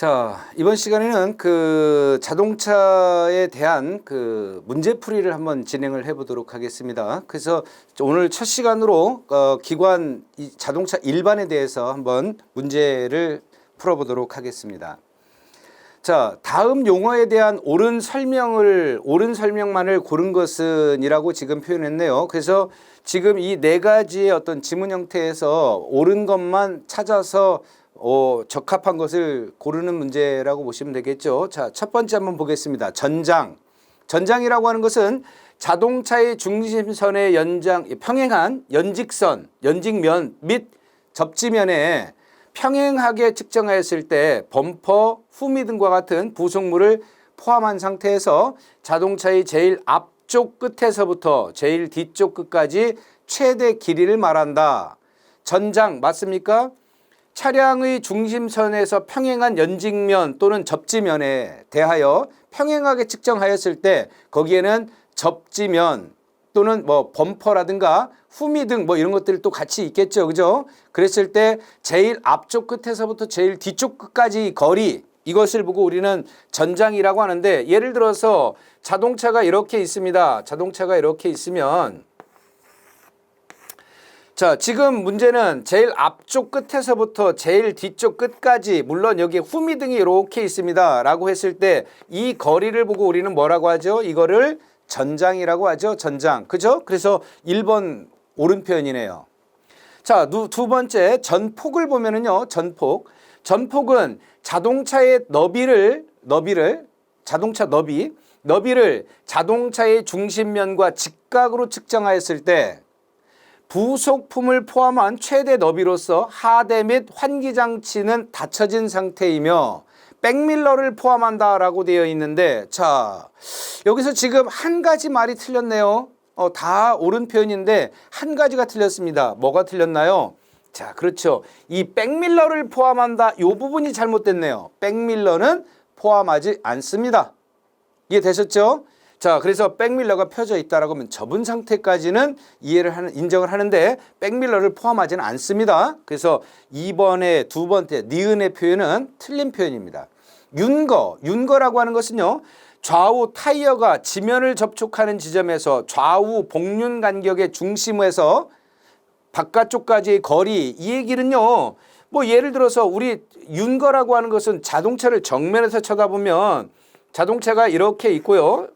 자, 이번 시간에는 그 자동차에 대한 그 문제풀이를 한번 진행을 해 보도록 하겠습니다. 그래서 오늘 첫 시간으로 기관 자동차 일반에 대해서 한번 문제를 풀어보도록 하겠습니다. 자, 다음 용어에 대한 옳은 설명만을 고른 것은 이라고 지금 표현했네요. 그래서 지금 이 네 가지의 어떤 지문 형태에서 옳은 것만 찾아서 적합한 것을 고르는 문제라고 보시면 되겠죠. 자, 첫 번째 한번 보겠습니다. 전장. 전장이라고 하는 것은 자동차의 중심선의 평행한 연직선, 연직면 및 접지면에 평행하게 측정하였을 때 범퍼, 후미 등과 같은 부속물을 포함한 상태에서 자동차의 제일 앞쪽 끝에서부터 제일 뒤쪽 끝까지 최대 길이를 말한다. 전장 맞습니까? 차량의 중심선에서 평행한 연직면 또는 접지면에 대하여 평행하게 측정하였을 때 거기에는 접지면 또는 뭐 범퍼라든가 후미 등 뭐 이런 것들이 또 같이 있겠죠. 그죠? 그랬을 때 제일 앞쪽 끝에서부터 제일 뒤쪽 끝까지 거리, 이것을 보고 우리는 전장이라고 하는데, 예를 들어서 자동차가 이렇게 있습니다. 자동차가 이렇게 있으면, 자, 지금 문제는 제일 앞쪽 끝에서부터 제일 뒤쪽 끝까지, 물론 여기에 후미 등이 이렇게 있습니다 라고 했을 때 이 거리를 보고 우리는 뭐라고 하죠? 이거를 전장이라고 하죠. 전장. 그죠? 그래서 1번 옳은 표현이네요. 자, 두 번째 전폭을 보면은요. 전폭은 자동차의 너비를 자동차의 중심면과 직각으로 측정하였을 때 부속품을 포함한 최대 너비로서 하대 및 환기장치는 닫혀진 상태이며 백밀러를 포함한다라고 되어 있는데, 자, 여기서 지금 한 가지 말이 틀렸네요. 다 옳은 표현인데 한 가지가 틀렸습니다. 뭐가 틀렸나요? 자, 그렇죠. 이 백밀러를 포함한다, 이 부분이 잘못됐네요. 백밀러는 포함하지 않습니다. 이해되셨죠? 자, 그래서 백밀러가 펴져 있다라고 하면 접은 상태까지는 인정을 하는데 백밀러를 포함하지는 않습니다. 그래서 2번의 두 번째 니은의 표현은 틀린 표현입니다. 윤거라고 하는 것은요, 좌우 타이어가 지면을 접촉하는 지점에서 좌우 복륜 간격의 중심에서 바깥쪽까지의 거리, 이 얘기는요, 뭐 예를 들어서 우리 윤거라고 하는 것은 자동차를 정면에서 쳐다보면 자동차가 이렇게 있고요,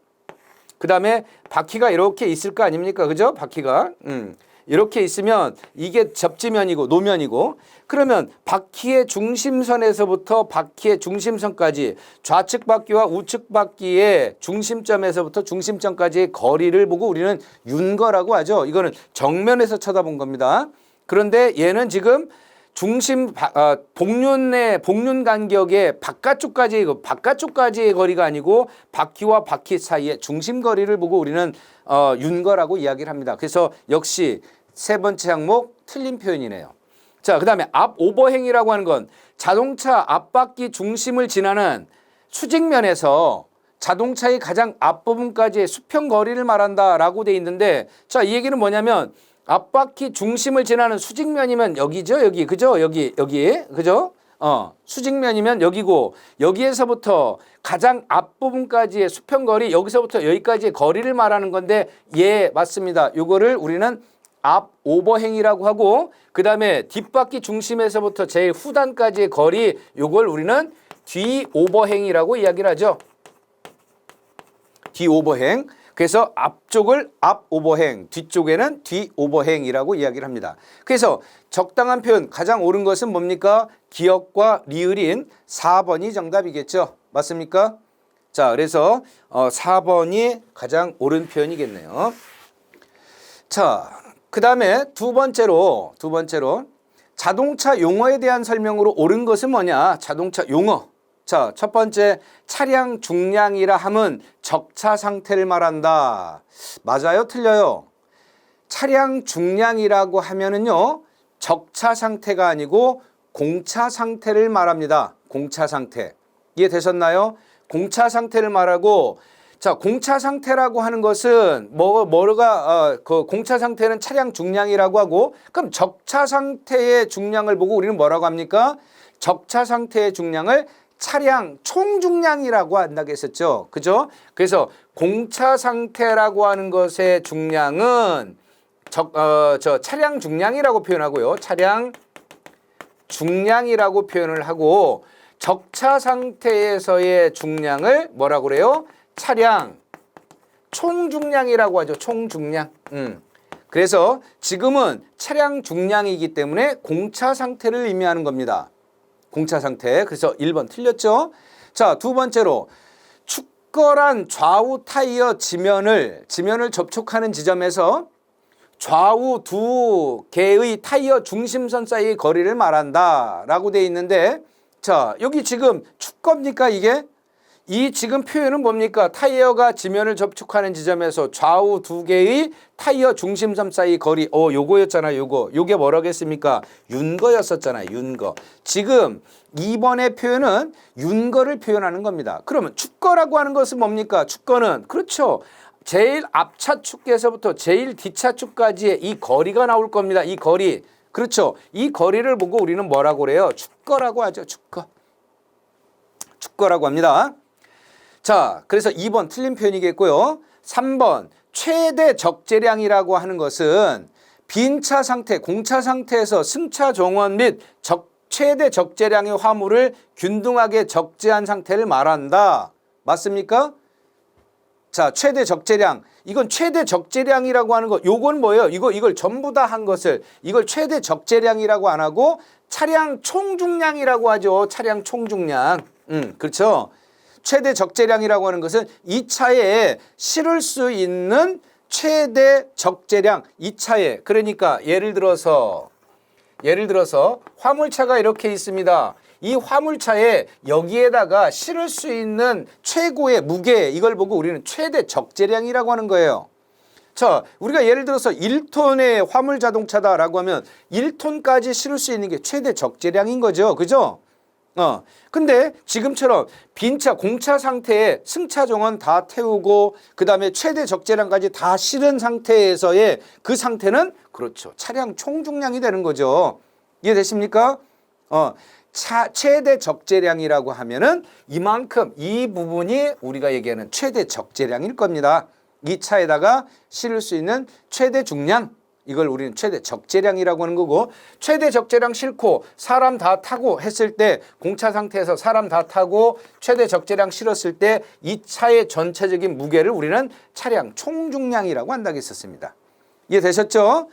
그 다음에 바퀴가 이렇게 있을 거 아닙니까? 그죠? 바퀴가. 이렇게 있으면 이게 접지면이고 노면이고, 그러면 바퀴의 중심선에서부터 바퀴의 중심선까지 좌측 바퀴와 우측 바퀴의 중심점에서부터 중심점까지의 거리를 보고 우리는 윤거라고 하죠. 이거는 정면에서 쳐다본 겁니다. 그런데 얘는 지금 복륜 간격의 바깥쪽까지의 거리가 아니고 바퀴와 바퀴 사이의 중심 거리를 보고 우리는 윤거라고 이야기를 합니다. 그래서 역시 세 번째 항목 틀린 표현이네요. 자, 그 다음에 앞 오버행이라고 하는 건 자동차 앞바퀴 중심을 지나는 수직면에서 자동차의 가장 앞부분까지의 수평 거리를 말한다라고 돼 있는데, 자, 이 얘기는 뭐냐면 앞바퀴 중심을 지나는 수직면이면 여기죠, 여기. 그죠? 여기. 그죠? 수직면이면 여기고, 여기에서부터 가장 앞부분까지의 수평거리, 여기서부터 여기까지의 거리를 말하는 건데, 예, 맞습니다. 요거를 우리는 앞 오버행이라고 하고, 그 다음에 뒷바퀴 중심에서부터 제일 후단까지의 거리, 요걸 우리는 뒤 오버행이라고 이야기를 하죠. 뒤 오버행. 그래서 앞쪽을 앞 오버행, 뒤쪽에는 뒤 오버행이라고 이야기를 합니다. 그래서 적당한 표현, 가장 옳은 것은 뭡니까? 기역과 리을인 4번이 정답이겠죠. 맞습니까? 자, 그래서 4번이 가장 옳은 표현이겠네요. 자, 그 다음에 두 번째로 자동차 용어에 대한 설명으로 옳은 것은 뭐냐? 자동차 용어. 자, 첫 번째, 차량 중량이라 함은 적차 상태를 말한다. 맞아요? 틀려요? 차량 중량이라고 하면은요, 적차 상태가 아니고 공차 상태를 말합니다. 공차 상태. 이해되셨나요? 공차 상태를 말하고, 자, 공차 상태라고 하는 것은 그 공차 상태는 차량 중량이라고 하고, 그럼 적차 상태의 중량을 보고 우리는 뭐라고 합니까? 적차 상태의 중량을 차량 총중량이라고 한다고 했었죠. 그죠? 그래서 공차 상태라고 하는 것의 중량은 차량 중량이라고 표현하고요. 차량 중량이라고 표현을 하고 적차 상태에서의 중량을 뭐라고 그래요? 차량 총중량이라고 하죠. 총중량. 그래서 지금은 차량 중량이기 때문에 공차 상태를 의미하는 겁니다. 공차 상태. 그래서 1번 틀렸죠? 자, 두 번째로 축거란 좌우 타이어 지면을 접촉하는 지점에서 좌우 두 개의 타이어 중심선 사이의 거리를 말한다 라고 되어 있는데, 자, 여기 지금 축거입니까 이게? 이 지금 표현은 뭡니까? 타이어가 지면을 접촉하는 지점에서 좌우 두 개의 타이어 중심선 사이 거리. 요거였잖아요. 요게 뭐라고 했습니까? 윤거였었잖아요. 윤거. 지금 2번의 표현은 윤거를 표현하는 겁니다. 그러면 축거라고 하는 것은 뭡니까? 축거는 그렇죠. 제일 앞차축에서부터 제일 뒷차축까지의 이 거리가 나올 겁니다. 이 거리. 그렇죠. 이 거리를 보고 우리는 뭐라고 그래요? 축거라고 하죠. 축거. 축거라고 합니다. 자, 그래서 2번 틀린 표현이겠고요. 3번 최대 적재량이라고 하는 것은 빈차 상태, 공차 상태에서 승차 정원 및 최대 적재량의 화물을 균등하게 적재한 상태를 말한다. 맞습니까? 자, 최대 적재량. 이건 최대 적재량이라고 하는 것. 요건 뭐예요? 이걸 전부 다 한 것을 이걸 최대 적재량이라고 안 하고 차량 총중량이라고 하죠. 차량 총중량. 그렇죠. 최대 적재량이라고 하는 것은 이 차에 실을 수 있는 최대 적재량, 이 차에. 그러니까 예를 들어서 화물차가 이렇게 있습니다. 이 화물차에 여기에다가 실을 수 있는 최고의 무게, 이걸 보고 우리는 최대 적재량이라고 하는 거예요. 자, 우리가 예를 들어서 1톤의 화물 자동차다라고 하면 1톤까지 실을 수 있는 게 최대 적재량인 거죠. 그죠? 근데 지금처럼 빈차, 공차 상태에 승차 정원 다 태우고 그 다음에 최대 적재량까지 다 실은 상태에서의 그 상태는 그렇죠. 차량 총중량이 되는 거죠. 이해되십니까? 최대 적재량이라고 하면은 이만큼, 이 부분이 우리가 얘기하는 최대 적재량일 겁니다. 이 차에다가 실을 수 있는 최대 중량, 이걸 우리는 최대 적재량이라고 하는 거고, 최대 적재량 싣고 사람 다 타고 했을 때, 공차 상태에서 사람 다 타고 최대 적재량 실었을 때 이 차의 전체적인 무게를 우리는 차량 총중량이라고 한다고 했었습니다. 이해되셨죠?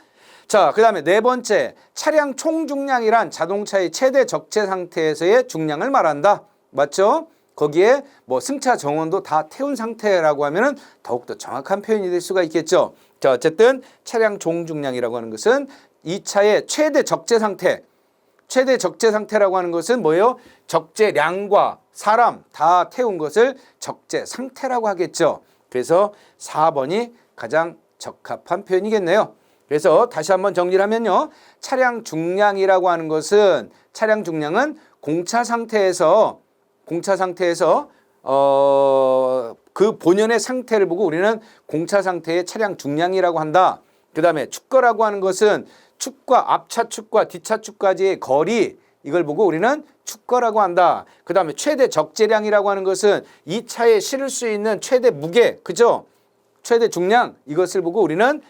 자, 그 다음에 네 번째, 차량 총중량이란 자동차의 최대 적재 상태에서의 중량을 말한다. 맞죠? 거기에 뭐 승차 정원도 다 태운 상태라고 하면은 더욱더 정확한 표현이 될 수가 있겠죠. 자, 어쨌든 차량 총중량이라고 하는 것은 이 차의 최대 적재 상태, 최대 적재 상태라고 하는 것은 뭐예요? 적재량과 사람 다 태운 것을 적재 상태라고 하겠죠. 그래서 4번이 가장 적합한 표현이겠네요. 그래서 다시 한번 정리를 하면요. 차량 중량이라고 하는 것은, 차량 중량은 공차 상태에서 그 본연의 상태를 보고 우리는 공차 상태의 차량 중량이라고 한다. 그 다음에 축거라고 하는 것은 축과 앞차축과 뒷차축까지의 거리, 이걸 보고 우리는 축거라고 한다. 그 다음에 최대 적재량이라고 하는 것은 이 차에 실을 수 있는 최대 무게, 그죠? 최대 중량, 이것을 보고 우리는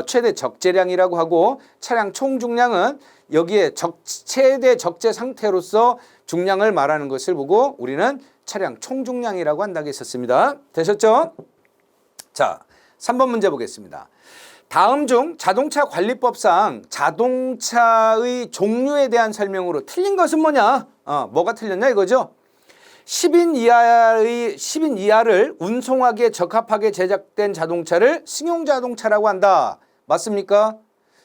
최대 적재량이라고 하고, 차량 총중량은 여기에 최대 적재 상태로서 중량을 말하는 것을 보고 우리는 차량 총중량이라고 한다고 했었습니다. 되셨죠? 자, 3번 문제 보겠습니다. 다음 중 자동차 관리법상 자동차의 종류에 대한 설명으로 틀린 것은 뭐냐? 뭐가 틀렸냐 이거죠? 10인 이하를 운송하기에 적합하게 제작된 자동차를 승용자동차라고 한다. 맞습니까?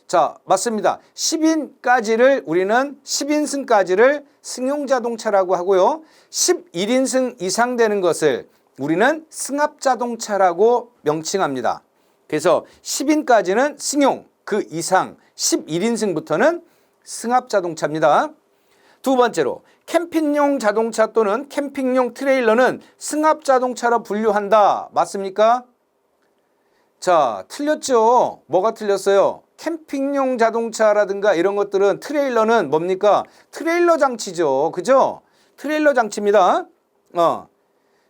자, 맞습니다. 10인까지를 우리는 10인승까지를 승용자동차라고 하고요. 11인승 이상 되는 것을 우리는 승합자동차라고 명칭합니다. 그래서 10인까지는 승용, 그 이상 11인승부터는 승합자동차입니다. 두 번째로 캠핑용 자동차 또는 캠핑용 트레일러는 승합자동차로 분류한다. 맞습니까? 자, 틀렸죠? 뭐가 틀렸어요? 캠핑용 자동차라든가 이런 것들은, 트레일러는 뭡니까? 트레일러 장치죠. 그죠? 트레일러 장치입니다.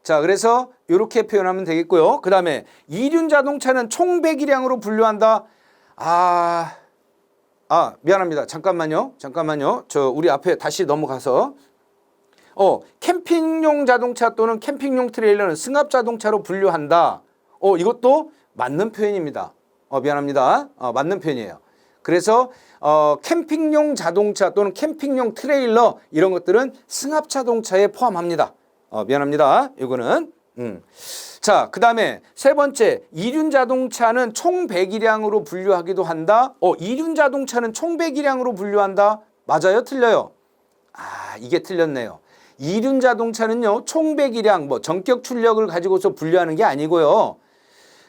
자, 그래서 이렇게 표현하면 되겠고요. 그 다음에 이륜 자동차는 총 배기량으로 분류한다. 미안합니다. 잠깐만요. 우리 앞에 다시 넘어가서 캠핑용 자동차 또는 캠핑용 트레일러는 승합 자동차로 분류한다. 이것도 맞는 표현입니다. 미안합니다. 맞는 표현이에요. 그래서 캠핑용 자동차 또는 캠핑용 트레일러 이런 것들은 승합 자동차에 포함합니다. 미안합니다. 이거는 자, 그 다음에 세 번째, 이륜 자동차는 총 배기량으로 분류하기도 한다. 이륜 자동차는 총 배기량으로 분류한다. 맞아요? 틀려요? 이게 틀렸네요. 이륜 자동차는요, 총 배기량, 전격 출력을 가지고서 분류하는 게 아니고요.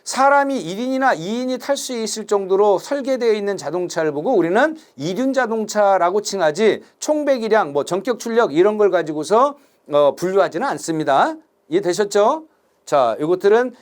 사람이 1인이나 2인이 탈 수 있을 정도로 설계되어 있는 자동차를 보고 우리는 이륜 자동차라고 칭하지, 총 배기량, 전격 출력 이런 걸 가지고서 분류하지는 않습니다. 이해되셨죠? 자, 이것들은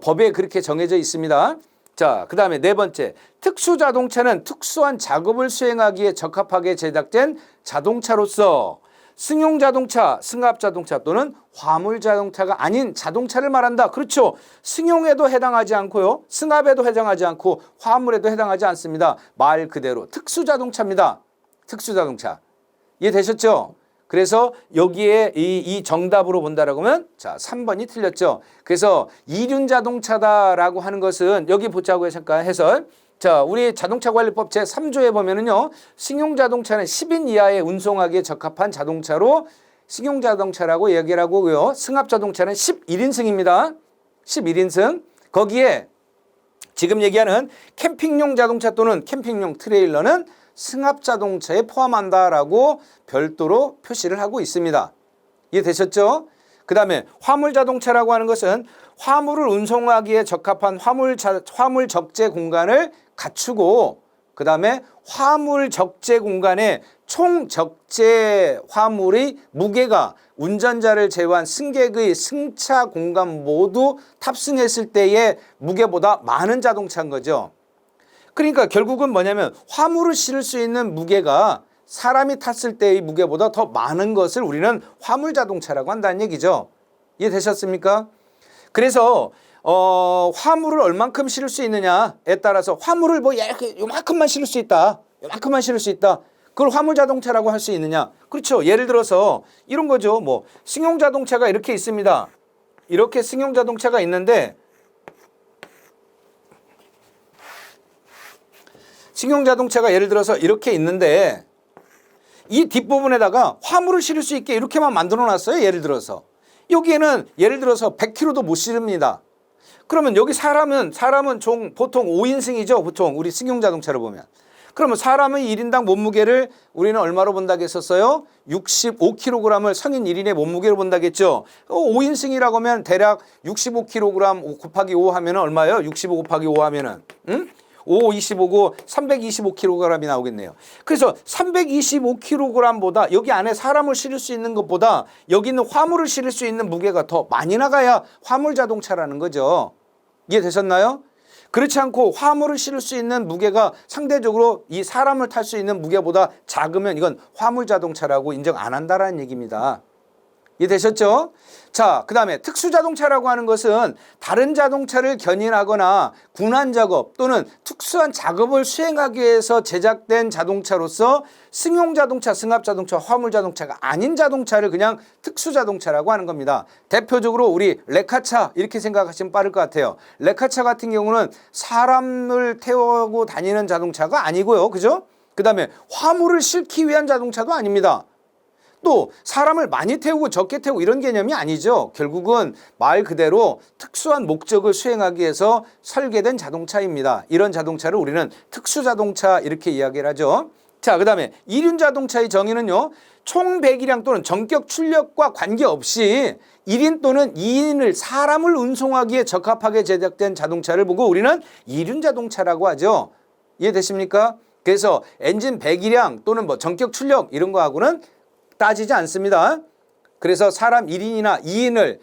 법에 그렇게 정해져 있습니다. 자, 그 다음에 네 번째, 특수 자동차는 특수한 작업을 수행하기에 적합하게 제작된 자동차로서 승용 자동차, 승합 자동차 또는 화물 자동차가 아닌 자동차를 말한다. 그렇죠. 승용에도 해당하지 않고요. 승합에도 해당하지 않고 화물에도 해당하지 않습니다. 말 그대로 특수 자동차입니다. 특수 자동차. 이해되셨죠? 그래서 여기에 이 정답으로 본다라고 하면 자, 3번이 틀렸죠. 그래서 이륜 자동차다라고 하는 것은 여기 보자고요. 잠깐 해설. 자, 우리 자동차관리법 제3조에 보면은요, 승용 자동차는 10인 이하에 운송하기에 적합한 자동차로 승용 자동차라고 얘기를 하고요. 승합 자동차는 11인승입니다. 11인승. 거기에 지금 얘기하는 캠핑용 자동차 또는 캠핑용 트레일러는 승합 자동차에 포함한다라고 별도로 표시를 하고 있습니다. 이해되셨죠? 그 다음에 화물 자동차라고 하는 것은 화물을 운송하기에 적합한 화물 적재 공간을 갖추고 그 다음에 화물 적재 공간에 총 적재 화물의 무게가 운전자를 제외한 승객의 승차 공간 모두 탑승했을 때의 무게보다 많은 자동차인 거죠. 그러니까 결국은 뭐냐면 화물을 실을 수 있는 무게가 사람이 탔을 때의 무게보다 더 많은 것을 우리는 화물 자동차라고 한다는 얘기죠. 이해되셨습니까? 그래서 화물을 얼만큼 실을 수 있느냐에 따라서 화물을 이렇게 요만큼만 실을 수 있다. 요만큼만 실을 수 있다. 그걸 화물 자동차라고 할 수 있느냐? 그렇죠. 예를 들어서 이런 거죠. 승용 자동차가 이렇게 있습니다. 이렇게 승용 자동차가 있는데 승용 자동차가 예를 들어서 이렇게 있는데 이 뒷부분에다가 화물을 실을 수 있게 이렇게만 만들어 놨어요. 예를 들어서. 여기에는 예를 들어서 100kg도 못 실습니다. 그러면 여기 사람은 보통 5인승이죠. 보통 우리 승용 자동차를 보면. 그러면 사람의 1인당 몸무게를 우리는 얼마로 본다고 했었어요? 65kg을 성인 1인의 몸무게로 본다겠죠. 5인승이라고 하면 대략 65kg 곱하기 5 하면 얼마예요? 65 곱하기 5 하면은 5, 25고 325kg이 나오겠네요. 그래서 325kg보다 여기 안에 사람을 실을 수 있는 것보다 여기 있는 화물을 실을 수 있는 무게가 더 많이 나가야 화물 자동차라는 거죠. 이해되셨나요? 그렇지 않고 화물을 실을 수 있는 무게가 상대적으로 이 사람을 탈 수 있는 무게보다 작으면 이건 화물 자동차라고 인정 안 한다라는 얘기입니다. 이해되셨죠? 자, 그 다음에 특수자동차라고 하는 것은 다른 자동차를 견인하거나 군환 작업 또는 특수한 작업을 수행하기 위해서 제작된 자동차로서 승용 자동차, 승합 자동차, 화물 자동차가 아닌 자동차를 그냥 특수자동차라고 하는 겁니다. 대표적으로 우리 레카차 이렇게 생각하시면 빠를 것 같아요. 레카차 같은 경우는 사람을 태우고 다니는 자동차가 아니고요. 그죠? 그 다음에 화물을 싣기 위한 자동차도 아닙니다. 또 사람을 많이 태우고 적게 태우고 이런 개념이 아니죠. 결국은 말 그대로 특수한 목적을 수행하기 위해서 설계된 자동차입니다. 이런 자동차를 우리는 특수자동차 이렇게 이야기를 하죠. 자, 그 다음에 이륜 자동차의 정의는요. 총 배기량 또는 전격 출력과 관계없이 1인 또는 2인을 사람을 운송하기에 적합하게 제작된 자동차를 보고 우리는 이륜 자동차라고 하죠. 이해되십니까? 그래서 엔진 배기량 또는 전격 출력 이런 거하고는 따지지 않습니다. 그래서 사람 1인이나 2인을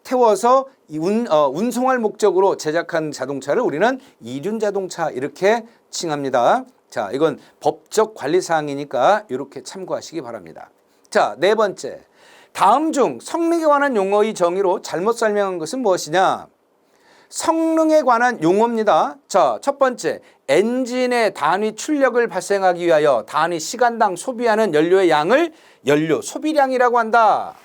태워서 운송할 목적으로 제작한 자동차를 우리는 이륜 자동차 이렇게 칭합니다. 자, 이건 법적 관리 사항이니까 이렇게 참고하시기 바랍니다. 자, 네 번째. 다음 중 성능에 관한 용어의 정의로 잘못 설명한 것은 무엇이냐? 성능에 관한 용어입니다. 자, 첫 번째, 엔진의 단위 출력을 발생하기 위하여 단위 시간당 소비하는 연료의 양을 연료 소비량이라고 한다.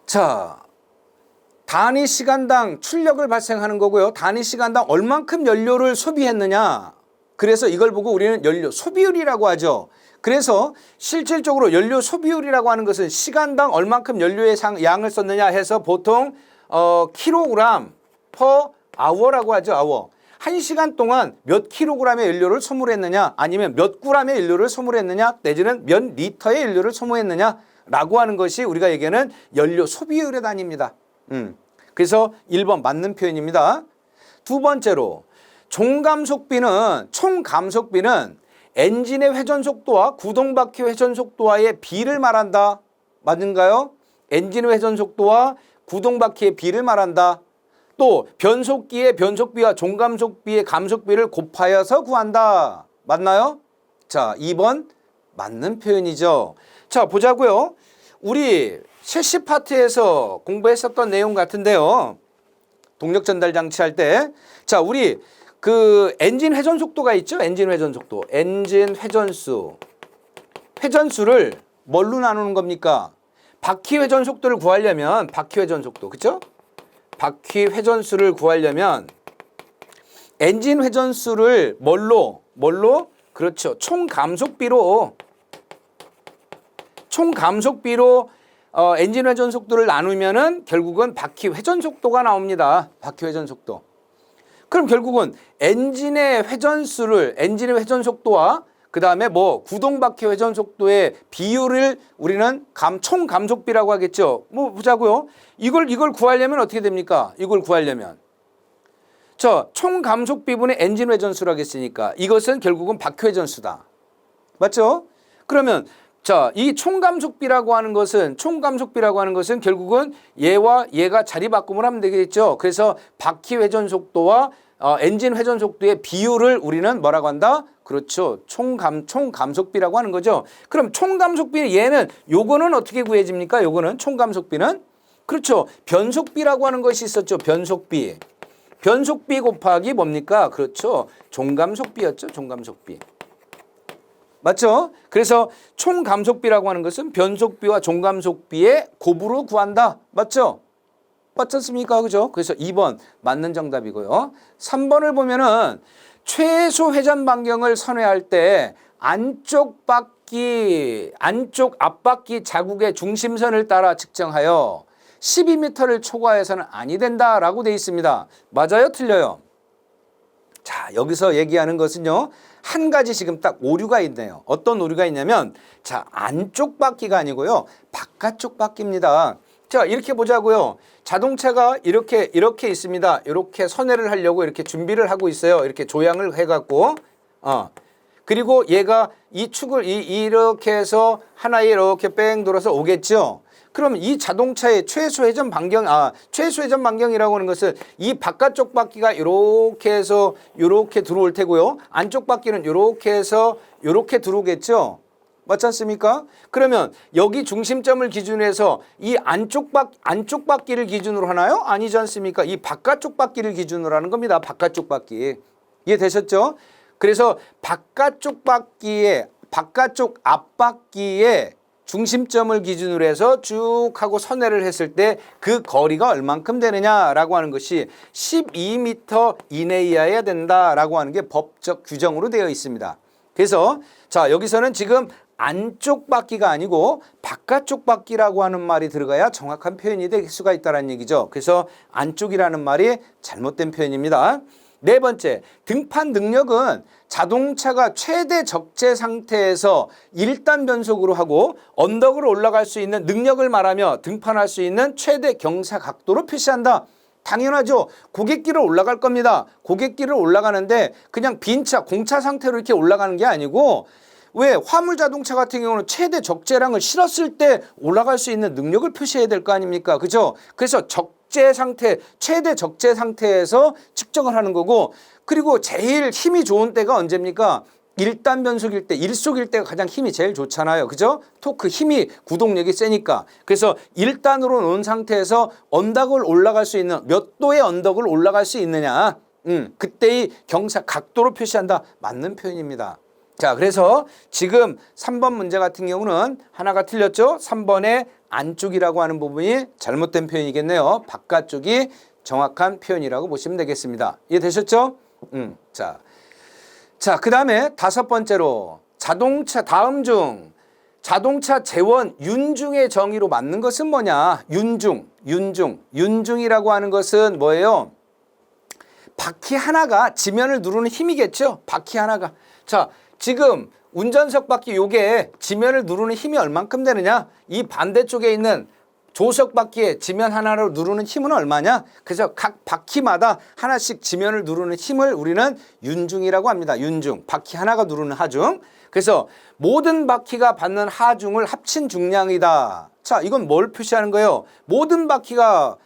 자, 단위 시간당 출력을 발생하는 거고요. 단위 시간당 얼만큼 연료를 소비했느냐. 그래서 이걸 보고 우리는 연료 소비율이라고 하죠. 그래서 실질적으로 연료 소비율이라고 하는 것은 시간당 얼만큼 연료의 양을 썼느냐 해서 보통 킬로그램 per hour라고 하죠. hour. 1시간 동안 몇 킬로그램의 연료를 소모했느냐 아니면 몇 그램의 연료를 소모했느냐 내지는 몇 리터의 연료를 소모했느냐 라고 하는 것이 우리가 얘기하는 연료 소비율의 단위입니다. 그래서 1번 맞는 표현입니다. 두 번째로 총감속비는 엔진의 회전 속도와 구동바퀴 회전 속도와의 비를 말한다. 맞는가요? 엔진의 회전 속도와 구동바퀴의 비를 말한다. 또 변속기의 변속비와 종감속비의 감속비를 곱하여서 구한다. 맞나요? 자, 2번 맞는 표현이죠. 자, 보자고요. 우리 실시 파트에서 공부했었던 내용 같은데요. 동력 전달 장치 할 때. 자, 우리 그 엔진 회전 속도가 있죠? 엔진 회전 속도. 엔진 회전수. 회전수를 뭘로 나누는 겁니까? 바퀴 회전 속도를 구하려면 바퀴 회전 속도. 그렇죠? 바퀴 회전수를 구하려면 엔진 회전수를 뭘로? 그렇죠. 총 감속비로 엔진 회전 속도를 나누면은 결국은 바퀴 회전 속도가 나옵니다. 바퀴 회전 속도. 그럼 결국은 엔진의 회전 속도와 그 다음에 구동바퀴 회전 속도의 비율을 우리는 총 감속비라고 하겠죠. 보자고요. 이걸 구하려면 어떻게 됩니까? 이걸 구하려면. 총 감속비분의 엔진 회전수라고 했으니까 이것은 결국은 바퀴 회전수다. 맞죠? 그러면 이 총감속비라고 하는 것은 결국은 얘와 얘가 자리 바꿈을 하면 되겠죠. 그래서 바퀴 회전 속도와 엔진 회전 속도의 비율을 우리는 뭐라고 한다? 그렇죠. 총감속비라고 하는 거죠. 그럼 총감속비 얘는 요거는 어떻게 구해집니까? 요거는 총감속비는 그렇죠. 변속비라고 하는 것이 있었죠. 변속비 곱하기 뭡니까? 그렇죠. 종감속비였죠. 종감속비. 맞죠? 그래서 총감속비라고 하는 것은 변속비와 종감속비의 곱으로 구한다. 맞죠? 맞췄습니까? 그죠? 그래서 2번 맞는 정답이고요. 3번을 보면은 최소 회전 반경을 선회할 때 안쪽 앞바퀴 자국의 중심선을 따라 측정하여 12m를 초과해서는 아니 된다라고 돼 있습니다. 맞아요? 틀려요? 자, 여기서 얘기하는 것은요. 한 가지 지금 딱 오류가 있네요. 어떤 오류가 있냐면 안쪽 바퀴가 아니고요. 바깥쪽 바퀴입니다. 자, 이렇게 보자고요. 자동차가 이렇게 있습니다. 이렇게 선회를 하려고 이렇게 준비를 하고 있어요. 이렇게 조향을 해갖고 그리고 얘가 이 축을 이렇게 해서 하나에 이렇게 뺑 돌아서 오겠죠. 그럼 이 자동차의 최소 회전 반경이라고 하는 것은 이 바깥쪽 바퀴가 이렇게 해서 이렇게 들어올 테고요. 안쪽 바퀴는 이렇게 해서 이렇게 들어오겠죠. 맞지 않습니까? 그러면 여기 중심점을 기준으로 해서 이 안쪽 바퀴를 기준으로 하나요? 아니지 않습니까? 이 바깥쪽 바퀴를 기준으로 하는 겁니다. 바깥쪽 바퀴. 이해되셨죠? 그래서 바깥쪽 앞바퀴의 중심점을 기준으로 해서 쭉 하고 선회를 했을 때 그 거리가 얼만큼 되느냐라고 하는 것이 12m 이내여야 된다라고 하는 게 법적 규정으로 되어 있습니다. 그래서 여기서는 지금 안쪽 바퀴가 아니고 바깥쪽 바퀴라고 하는 말이 들어가야 정확한 표현이 될 수가 있다는 얘기죠. 그래서 안쪽이라는 말이 잘못된 표현입니다. 네 번째, 등판 능력은 자동차가 최대 적재 상태에서 1단 변속으로 하고 언덕을 올라갈 수 있는 능력을 말하며 등판할 수 있는 최대 경사 각도로 표시한다. 당연하죠. 고갯길을 올라갈 겁니다. 고갯길을 올라가는데 그냥 공차 상태로 이렇게 올라가는 게 아니고 왜 화물 자동차 같은 경우는 최대 적재량을 실었을 때 올라갈 수 있는 능력을 표시해야 될 거 아닙니까? 그죠? 그래서 최대 적재 상태에서 측정을 하는 거고 그리고 제일 힘이 좋은 때가 언제입니까? 1단 변속일 때, 일속일 때가 가장 힘이 제일 좋잖아요. 그죠? 토크 힘이 구동력이 세니까. 그래서 1단으로 놓은 상태에서 언덕을 올라갈 수 있는 몇 도의 언덕을 올라갈 수 있느냐. 그때의 경사 각도로 표시한다. 맞는 표현입니다. 자, 그래서 지금 3번 문제 같은 경우는 하나가 틀렸죠? 3번의 안쪽이라고 하는 부분이 잘못된 표현이겠네요. 바깥쪽이 정확한 표현이라고 보시면 되겠습니다. 이해되셨죠? 자, 그 다음에 5번째로 자동차 다음 중 자동차 재원 윤중의 정의로 맞는 것은 뭐냐? 윤중이라고 하는 것은 뭐예요? 바퀴 하나가 지면을 누르는 힘이겠죠? 바퀴 하나가. 자, 지금 운전석 바퀴 요게 지면을 누르는 힘이 얼만큼 되느냐? 이 반대쪽에 있는 조석 바퀴에 지면 하나로 누르는 힘은 얼마냐? 그래서 각 바퀴마다 하나씩 지면을 누르는 힘을 우리는 윤중이라고 합니다. 윤중. 바퀴 하나가 누르는 하중. 그래서 모든 바퀴가 받는 하중을 합친 중량이다. 자, 이건 뭘 표시하는 거예요? 모든 바퀴가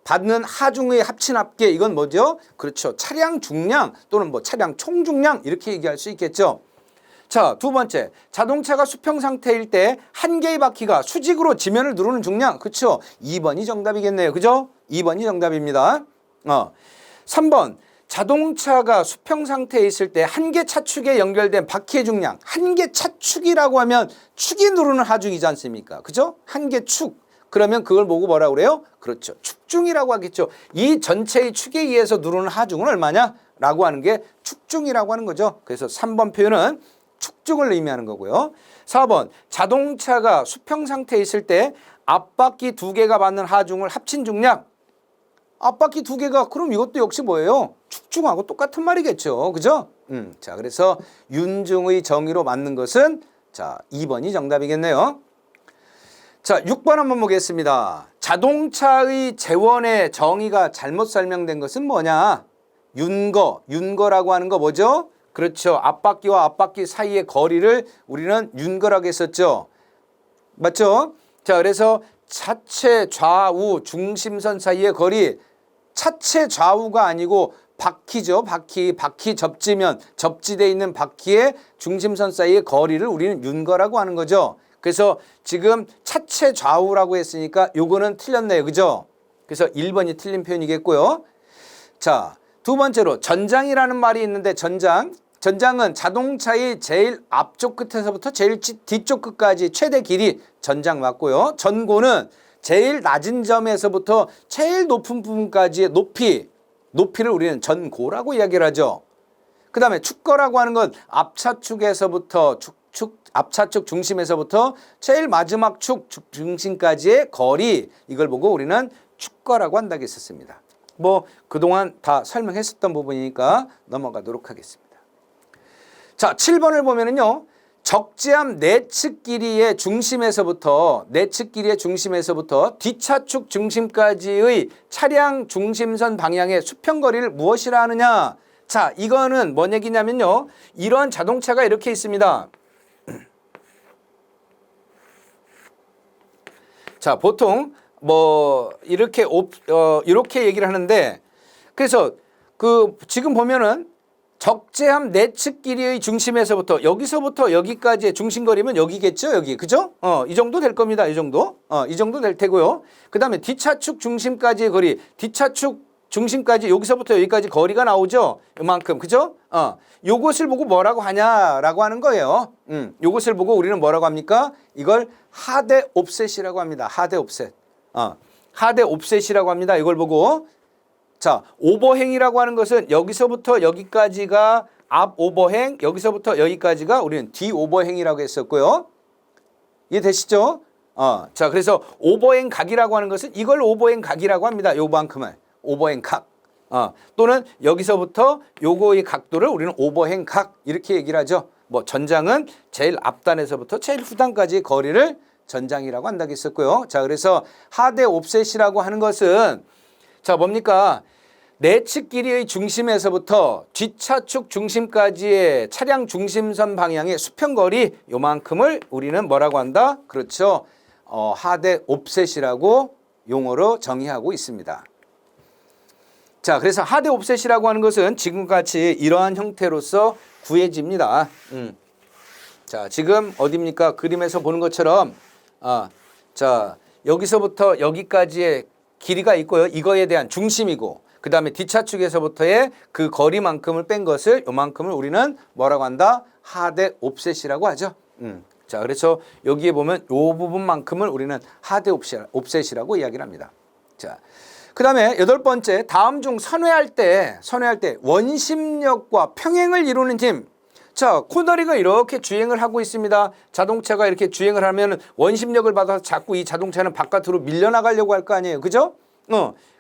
받는 하중의 합친 합계, 이건 뭐죠? 그렇죠. 차량 중량 또는 뭐 차량 총중량 이렇게 얘기할 수 있겠죠. 자, 두 번째. 자동차가 수평 상태일 때 한 개의 바퀴가 수직으로 지면을 누르는 중량. 그렇죠? 2번이 정답이겠네요. 그죠? 2번이 정답입니다. 3번. 자동차가 수평 상태에 있을 때 한 개 차축에 연결된 바퀴의 중량. 한 개 차축이라고 하면 축이 누르는 하중이지 않습니까? 그죠? 한 개 축. 그러면 그걸 보고 뭐라 그래요? 그렇죠. 축중이라고 하겠죠. 이 전체의 축에 의해서 누르는 하중은 얼마냐? 라고 하는 게 축중이라고 하는 거죠. 그래서 3번 표현은 축중을 의미하는 거고요. 4번 자동차가 수평 상태에 있을 때 앞바퀴 2개가 받는 하중을 합친 중량. 앞바퀴 2개가 그럼 이것도 역시 뭐예요? 축중하고 똑같은 말이겠죠. 그죠? 자, 그래서 윤중의 정의로 맞는 것은 자 2번이 정답이겠네요. 자, 6번 한번 보겠습니다. 자동차의 재원의 정의가 잘못 설명된 것은 뭐냐? 윤거라고 하는 거 뭐죠? 그렇죠. 앞바퀴와 앞바퀴 사이의 거리를 우리는 윤거라고 했었죠. 맞죠? 자, 그래서 차체 좌우 중심선 사이의 거리, 차체 좌우가 아니고 바퀴죠. 바퀴 접지면 접지되어 있는 바퀴의 중심선 사이의 거리를 우리는 윤거라고 하는 거죠. 그래서 지금 차체 좌우라고 했으니까 요거는 틀렸네요. 그죠? 그래서 1번이 틀린 표현이겠고요. 자, 두 번째로 전장이라는 말이 있는데 전장은 자동차의 제일 앞쪽 끝에서부터 제일 뒤쪽 끝까지 최대 길이 전장 맞고요. 전고는 제일 낮은 점에서부터 제일 높은 부분까지의 높이를 우리는 전고라고 이야기를 하죠. 그 다음에 축거라고 하는 건 앞차축에서부터 앞차축 중심에서부터 제일 마지막 축 중심까지의 거리, 이걸 보고 우리는 축거라고 한다고 했었습니다. 뭐 그동안 다 설명했었던 부분이니까 넘어가도록 하겠습니다. 자, 7번을 보면은요. 적재함 내측 길이의 중심에서부터 뒷차축 중심까지의 차량 중심선 방향의 수평거리를 무엇이라 하느냐? 자, 이거는 뭔 얘기냐면요. 이런 자동차가 이렇게 있습니다. 자, 보통 뭐 이렇게 얘기를 하는데, 그래서 지금 보면은 적재함 내측 길이의 중심에서부터 여기서부터 여기까지의 중심거리면 여기겠죠, 여기. 그죠? 이 정도 될 겁니다. 이 정도 될 테고요. 그다음에 뒷차축 중심까지의 거리, 뒷차축 중심까지 여기서부터 여기까지 거리가 나오죠. 이만큼. 그죠? 요것을 보고 뭐라고 하냐라고 하는 거예요. 요것을 보고 우리는 뭐라고 합니까? 이걸 하대 옵셋이라고 합니다. 하대 옵셋. 하대 옵셋이라고 합니다. 이걸 보고. 자, 오버행이라고 하는 것은 여기서부터 여기까지가 앞 오버행, 여기서부터 여기까지가 우리는 뒤 오버행이라고 했었고요. 이해되시죠? 자, 그래서 오버행 각이라고 하는 것은 이걸 오버행 각이라고 합니다. 요만큼을. 오버행 각. 또는 여기서부터 요거의 각도를 우리는 오버행 각 이렇게 얘기를 하죠. 뭐 전장은 제일 앞단에서부터 제일 후단까지의 거리를 전장이라고 한다고 했었고요. 자, 그래서 하대 옵셋이라고 하는 것은 자, 뭡니까? 내측 길이의 중심에서부터 뒷차축 중심까지의 차량 중심선 방향의 수평거리 요만큼을 우리는 뭐라고 한다? 그렇죠. 하대 옵셋이라고 용어로 정의하고 있습니다. 자, 그래서 하대 옵셋이라고 하는 것은 지금같이 이러한 형태로서 구해집니다. 자, 지금 어디입니까? 그림에서 보는 것처럼 자, 여기서부터 여기까지의 길이가 있고요. 이거에 대한 중심이고 그 다음에 뒷차축에서부터의 그 거리만큼을 뺀 것을 요만큼을 우리는 뭐라고 한다? 하대 옵셋이라고 하죠. 자, 그래서 여기에 보면 요 부분만큼을 우리는 하대 옵셋이라고 이야기를 합니다. 자, 그 다음에 8번째, 다음 중 선회할 때 원심력과 평행을 이루는 힘. 자, 코너링은 이렇게 주행을 하고 있습니다. 자동차가 이렇게 주행을 하면 원심력을 받아서 자꾸 이 자동차는 바깥으로 밀려나가려고 할 거 아니에요. 그죠?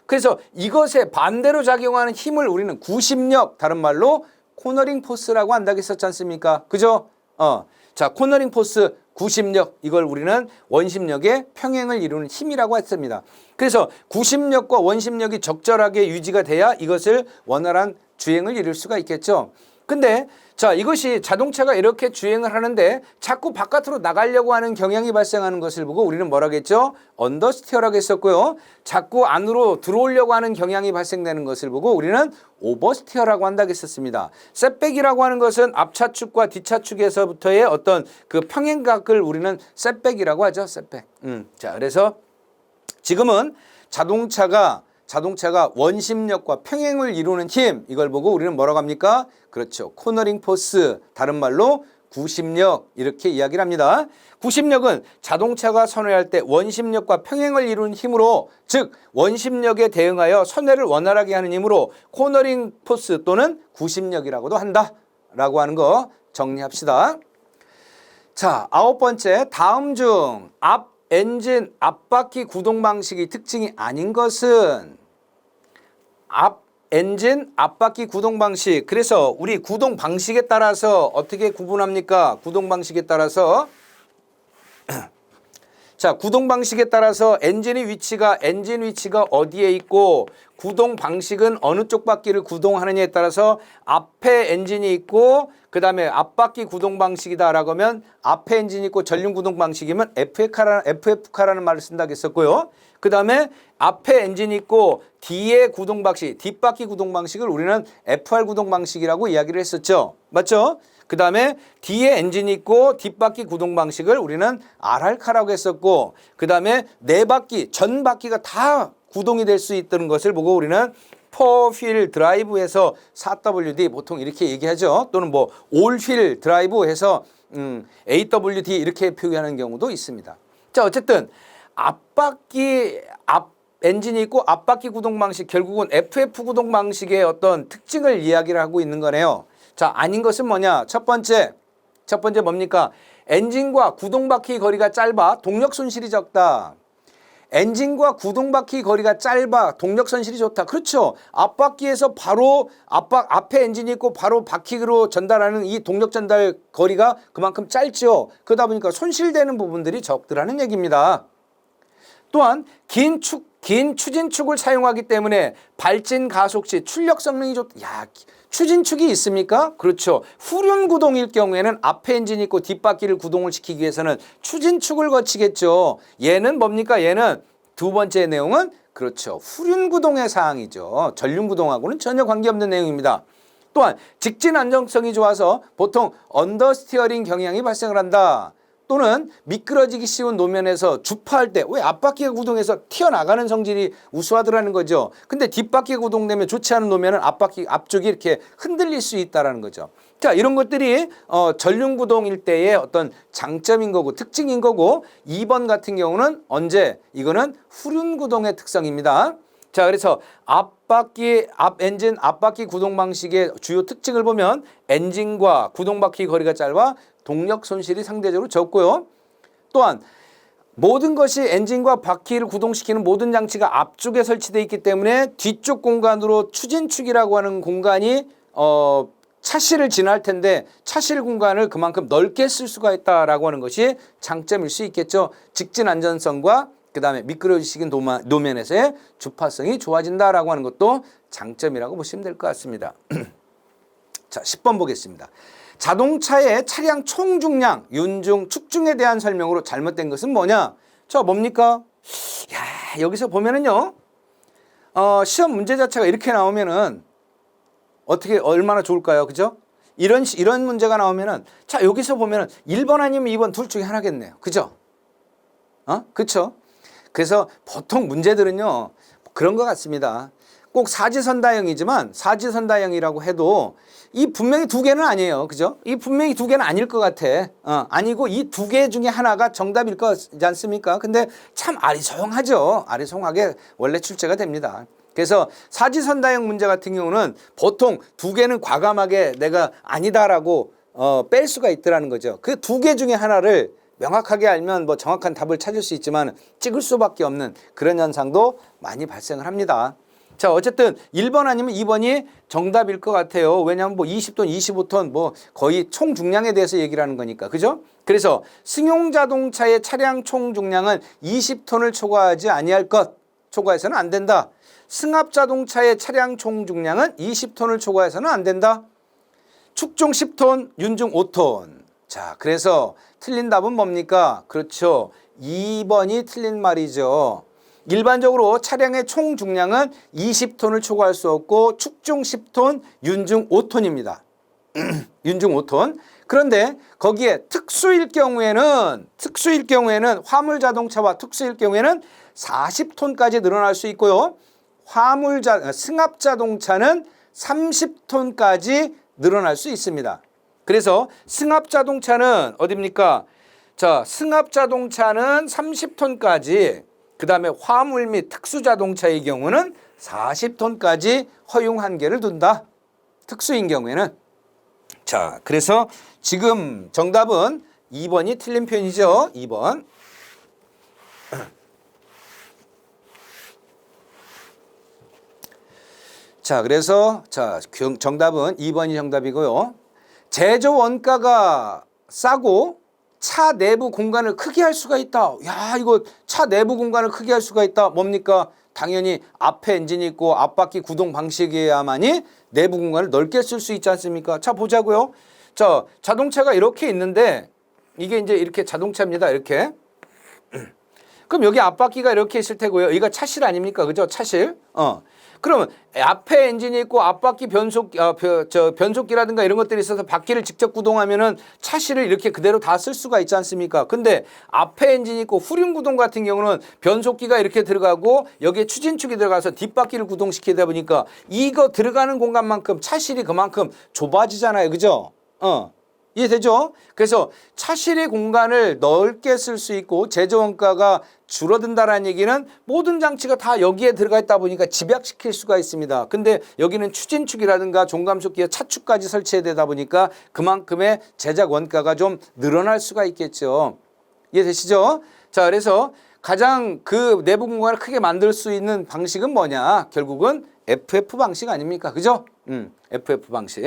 그래서 이것에 반대로 작용하는 힘을 우리는 구심력, 다른 말로 코너링 포스라고 한다고 했었지 않습니까? 그죠? 자, 코너링 포스, 구심력, 이걸 우리는 원심력의 평행을 이루는 힘이라고 했습니다. 그래서 구심력과 원심력이 적절하게 유지가 돼야 이것을 원활한 주행을 이룰 수가 있겠죠. 근데 자, 이것이 자동차가 이렇게 주행을 하는데 자꾸 바깥으로 나가려고 하는 경향이 발생하는 것을 보고 우리는 뭐라고 했죠? 언더스티어라고 했었고요. 자꾸 안으로 들어오려고 하는 경향이 발생되는 것을 보고 우리는 오버스티어라고 한다고 했었습니다. 셋백이라고 하는 것은 앞차축과 뒷차축에서부터의 어떤 그 평행각을 우리는 셋백이라고 하죠. 셋백. 자, 그래서 지금은 자동차가 원심력과 평행을 이루는 힘, 이걸 보고 우리는 뭐라고 합니까? 그렇죠. 코너링 포스, 다른 말로 구심력, 이렇게 이야기를 합니다. 구심력은 자동차가 선회할 때 원심력과 평행을 이루는 힘으로, 즉 원심력에 대응하여 선회를 원활하게 하는 힘으로 코너링 포스 또는 구심력이라고도 한다라고 하는 거 정리합시다. 자, 9번째, 다음 중 앞 엔진 앞바퀴 구동 방식이 특징이 아닌 것은 앞 엔진 앞바퀴 구동 방식. 그래서 우리 구동 방식에 따라서 어떻게 구분합니까? 구동 방식에 따라서 자, 구동 방식에 따라서 엔진 위치가 어디에 있고 구동 방식은 어느 쪽 바퀴를 구동하느냐에 따라서 앞에 엔진이 있고 그 다음에 앞바퀴 구동 방식이다라고 하면 앞에 엔진이 있고 전륜 구동 방식이면 FF카라는 말을 쓴다고 했었고요. 그 다음에 앞에 엔진이 있고 뒤에 구동 방식, 뒷바퀴 구동 방식을 우리는 FR 구동 방식이라고 이야기를 했었죠. 맞죠? 그 다음에 뒤에 엔진이 있고 뒷바퀴 구동 방식을 우리는 RR카라고 했었고 그 다음에 네 바퀴, 전 바퀴가 다 구동이 될 수 있다는 것을 보고 우리는 4휠 드라이브에서 4WD 보통 이렇게 얘기하죠. 또는 뭐 올휠 드라이브 해서 AWD 이렇게 표기하는 경우도 있습니다. 자, 어쨌든 앞바퀴, 앞 엔진이 있고 앞바퀴 구동 방식, 결국은 FF 구동 방식의 어떤 특징을 이야기를 하고 있는 거네요. 자, 아닌 것은 뭐냐? 첫 번째 뭡니까? 엔진과 구동바퀴 거리가 짧아 동력 손실이 적다. 엔진과 구동바퀴 거리가 짧아 동력 손실이 좋다. 그렇죠. 앞바퀴에서 바로 앞에 엔진이 있고 바로 바퀴로 전달하는 이 동력 전달 거리가 그만큼 짧죠. 그러다 보니까 손실되는 부분들이 적더라는 얘기입니다. 또한 긴 추진축을 사용하기 때문에 발진 가속 시 출력 성능이 좋다. 야, 추진축이 있습니까? 그렇죠. 후륜 구동일 경우에는 앞에 엔진이 있고 뒷바퀴를 구동을 시키기 위해서는 추진축을 거치겠죠. 얘는 뭡니까? 얘는 두 번째 내용은 그렇죠. 후륜 구동의 사항이죠. 전륜 구동하고는 전혀 관계없는 내용입니다. 또한 직진 안정성이 좋아서 보통 언더스티어링 경향이 발생을 한다. 또는 미끄러지기 쉬운 노면에서 주파할 때 왜 앞바퀴가 구동해서 튀어나가는 성질이 우수하더라는 거죠. 근데 뒷바퀴가 구동되면 좋지 않은 노면은 앞쪽이 이렇게 흔들릴 수 있다라는 거죠. 자, 이런 것들이 전륜 구동일 때의 어떤 장점인 거고 특징인 거고 2번 같은 경우는 언제? 이거는 후륜 구동의 특성입니다. 자, 그래서 앞 엔진 앞바퀴 구동 방식의 주요 특징을 보면 엔진과 구동바퀴 거리가 짧아 동력 손실이 상대적으로 적고요. 또한 모든 것이 엔진과 바퀴를 구동시키는 모든 장치가 앞쪽에 설치되어 있기 때문에 뒤쪽 공간으로 추진축이라고 하는 공간이 차실을 지날 텐데 차실 공간을 그만큼 넓게 쓸 수가 있다라고 하는 것이 장점일 수 있겠죠. 직진 안전성과 그 다음에 미끄러지시킨 노면에서의 주파성이 좋아진다라고 하는 것도 장점이라고 보시면 될 것 같습니다. 자, 10번 보겠습니다. 자동차의 차량 총중량, 윤중, 축중에 대한 설명으로 잘못된 것은 뭐냐? 자, 뭡니까? 야, 여기서 보면은요. 시험 문제 자체가 이렇게 나오면은 어떻게 얼마나 좋을까요? 그죠? 이런 문제가 나오면은 자, 여기서 보면은 1번 아니면 2번 둘 중에 하나겠네요. 그죠? 그렇죠? 그래서 보통 문제들은요. 그런 것 같습니다. 꼭 사지선다형이지만 사지선다형이라고 해도 이 분명히 두 개는 아니에요. 그죠? 이 분명히 두 개는 아닐 것 같아. 아니고 이 두 개 중에 하나가 정답일 거지 않습니까? 근데 참 아리송하죠. 아리송하게 원래 출제가 됩니다. 그래서 사지선다형 문제 같은 경우는 보통 두 개는 과감하게 내가 아니다라고 뺄 수가 있더라는 거죠. 그 두 개 중에 하나를 명확하게 알면 뭐 정확한 답을 찾을 수 있지만 찍을 수밖에 없는 그런 현상도 많이 발생을 합니다. 자, 어쨌든 1번 아니면 2번이 정답일 것 같아요. 왜냐하면 뭐 20톤, 25톤 뭐 거의 총 중량에 대해서 얘기를 하는 거니까. 그죠? 그래서 승용 자동차의 차량 총 중량은 20톤을 초과하지 아니할 것. 초과해서는 안 된다. 승합 자동차의 차량 총 중량은 20톤을 초과해서는 안 된다. 축중 10톤, 윤중 5톤. 자, 그래서 틀린 답은 뭡니까? 그렇죠. 2번이 틀린 말이죠. 일반적으로 차량의 총 중량은 20톤을 초과할 수 없고 축중 10톤, 윤중 5톤입니다. 윤중 5톤. 그런데 거기에 특수일 경우에는 화물 자동차와 특수일 경우에는 40톤까지 늘어날 수 있고요. 승합 자동차는 30톤까지 늘어날 수 있습니다. 그래서 승합 자동차는 어디입니까? 자, 승합 자동차는 30톤까지, 그 다음에 화물 및 특수 자동차의 경우는 40톤까지 허용 한계를 둔다. 특수인 경우에는. 자, 그래서 지금 정답은 2번이 틀린 표현이죠. 2번. 자, 그래서 정답은 2번이 정답이고요. 제조 원가가 싸고 차 내부 공간을 크게 할 수가 있다. 야, 이거 차 내부 공간을 크게 할 수가 있다. 뭡니까? 당연히 앞에 엔진이 있고 앞바퀴 구동 방식이야만이 내부 공간을 넓게 쓸 수 있지 않습니까? 자, 보자고요. 자, 자동차가 이렇게 있는데 이게 이제 이렇게 자동차입니다. 이렇게. 그럼 여기 앞바퀴가 이렇게 있을 테고요. 여기가 차실 아닙니까? 그죠? 차실. 그러면 앞에 엔진이 있고 앞바퀴 변속기라든가 이런 것들이 있어서 바퀴를 직접 구동하면은 차실을 이렇게 그대로 다 쓸 수가 있지 않습니까? 근데 앞에 엔진이 있고 후륜 구동 같은 경우는 변속기가 이렇게 들어가고 여기에 추진축이 들어가서 뒷바퀴를 구동시키다 보니까 이거 들어가는 공간만큼 차실이 그만큼 좁아지잖아요. 그죠? 이해되죠? 그래서 차실의 공간을 넓게 쓸 수 있고 제조 원가가 줄어든다라는 얘기는 모든 장치가 다 여기에 들어가 있다 보니까 집약시킬 수가 있습니다. 근데 여기는 추진축이라든가 종감속기와 차축까지 설치해야 되다 보니까 그만큼의 제작 원가가 좀 늘어날 수가 있겠죠. 이해되시죠? 자, 그래서 가장 그 내부 공간을 크게 만들 수 있는 방식은 뭐냐? 결국은 FF 방식 아닙니까? 그죠? FF 방식.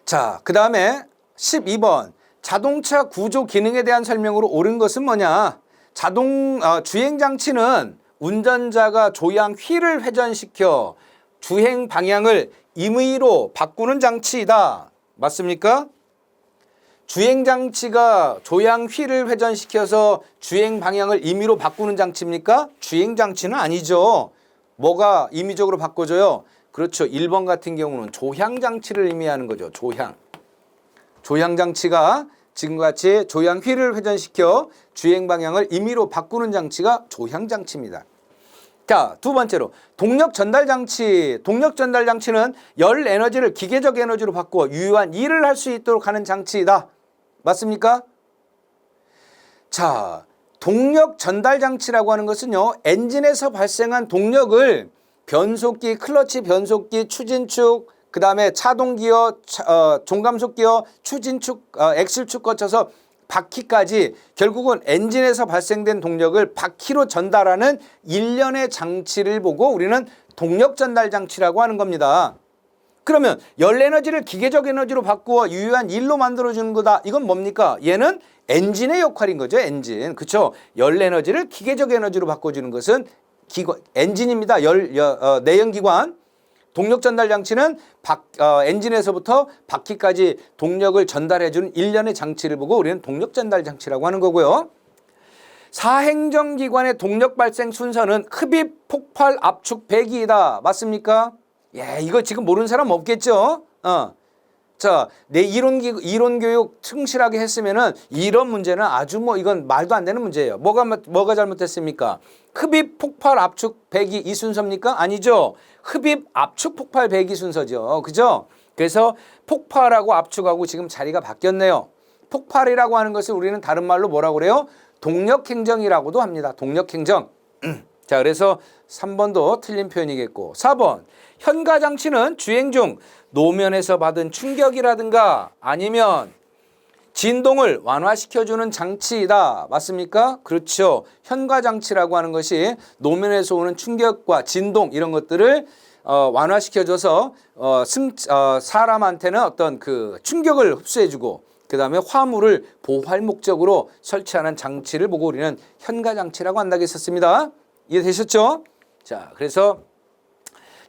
자, 그 다음에 12번 자동차 구조 기능에 대한 설명으로 옳은 것은 뭐냐? 주행장치는 운전자가 조향 휠을 회전시켜 주행 방향을 임의로 바꾸는 장치이다. 맞습니까? 주행장치가 조향 휠을 회전시켜서 주행 방향을 임의로 바꾸는 장치입니까? 주행장치는 아니죠. 뭐가 임의적으로 바꿔줘요? 그렇죠. 1번 같은 경우는 조향장치를 의미하는 거죠. 조향장치가 지금과 같이 조향 휠을 회전시켜 주행 방향을 임의로 바꾸는 장치가 조향장치입니다. 자, 두 번째로 동력 전달 장치. 동력 전달 장치는 열 에너지를 기계적 에너지로 바꾸어 유효한 일을 할 수 있도록 하는 장치이다. 맞습니까? 자, 동력 전달 장치라고 하는 것은요, 엔진에서 발생한 동력을 변속기, 클러치 변속기, 추진축, 그 다음에 차동기어, 종감속기어, 추진축, 엑셀축 거쳐서 바퀴까지 결국은 엔진에서 발생된 동력을 바퀴로 전달하는 일련의 장치를 보고 우리는 동력 전달 장치라고 하는 겁니다. 그러면 열 에너지를 기계적 에너지로 바꾸어 유효한 일로 만들어주는 거다. 이건 뭡니까? 얘는 엔진의 역할인 거죠. 엔진. 그렇죠? 열 에너지를 기계적 에너지로 바꿔주는 것은 엔진입니다. 내연기관. 동력 전달 장치는 엔진에서부터 바퀴까지 동력을 전달해주는 일련의 장치를 보고 우리는 동력 전달 장치라고 하는 거고요. 사행정기관의 동력 발생 순서는 흡입, 폭발, 압축, 배기이다. 맞습니까? 예, 이거 지금 모르는 사람 없겠죠? 자, 내 이론 교육 충실하게 했으면은 이런 문제는 아주 뭐 이건 말도 안 되는 문제예요. 뭐가 잘못됐습니까? 흡입, 폭발, 압축, 배기 이 순서입니까? 아니죠. 흡입, 압축, 폭발, 배기 순서죠. 그죠? 그래서 폭발하고 압축하고 지금 자리가 바뀌었네요. 폭발이라고 하는 것을 우리는 다른 말로 뭐라고 그래요? 동력행정이라고도 합니다. 동력행정. 자, 그래서 3번도 틀린 표현이겠고 4번 현가장치는 주행 중 노면에서 받은 충격이라든가 아니면 진동을 완화시켜주는 장치이다. 맞습니까? 그렇죠. 현가장치라고 하는 것이 노면에서 오는 충격과 진동 이런 것들을 완화시켜줘서 사람한테는 어떤 그 충격을 흡수해주고 그 다음에 화물을 보호할 목적으로 설치하는 장치를 보고 우리는 현가장치라고 한다고 했었습니다. 이해되셨죠? 자, 그래서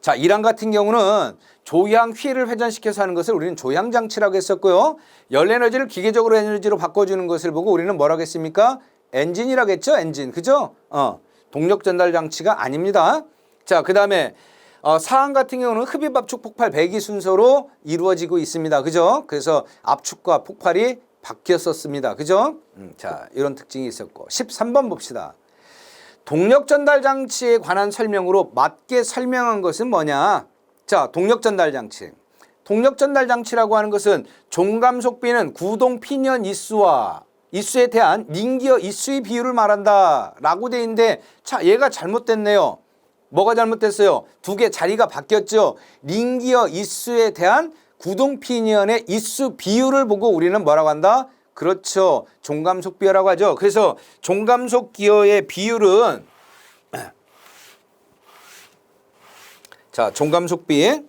자, 1항 같은 경우는 조향 휘를 회전시켜서 하는 것을 우리는 조향장치라고 했었고요. 열 에너지를 기계적으로 에너지로 바꿔주는 것을 보고 우리는 뭐라고 했습니까? 엔진이라고 했죠? 엔진. 그죠? 동력 전달 장치가 아닙니다. 자, 그 다음에 4항 같은 경우는 흡입, 압축, 폭발, 배기 순서로 이루어지고 있습니다. 그죠? 그래서 압축과 폭발이 바뀌었었습니다. 그죠? 자, 이런 특징이 있었고 13번 봅시다. 동력 전달 장치에 관한 설명으로 맞게 설명한 것은 뭐냐? 자, 동력 전달 장치. 동력 전달 장치라고 하는 것은 종감속비는 구동 피년 이수에 대한 링기어 이수의 비율을 말한다 라고 돼 있는데 자, 얘가 잘못됐네요. 뭐가 잘못됐어요? 두 개 자리가 바뀌었죠. 링기어 이수에 대한 구동 피년의 이수 비율을 보고 우리는 뭐라고 한다? 그렇죠. 종감속 기어라고 하죠. 그래서 종감속 기어의 비율은 자, 종감속비는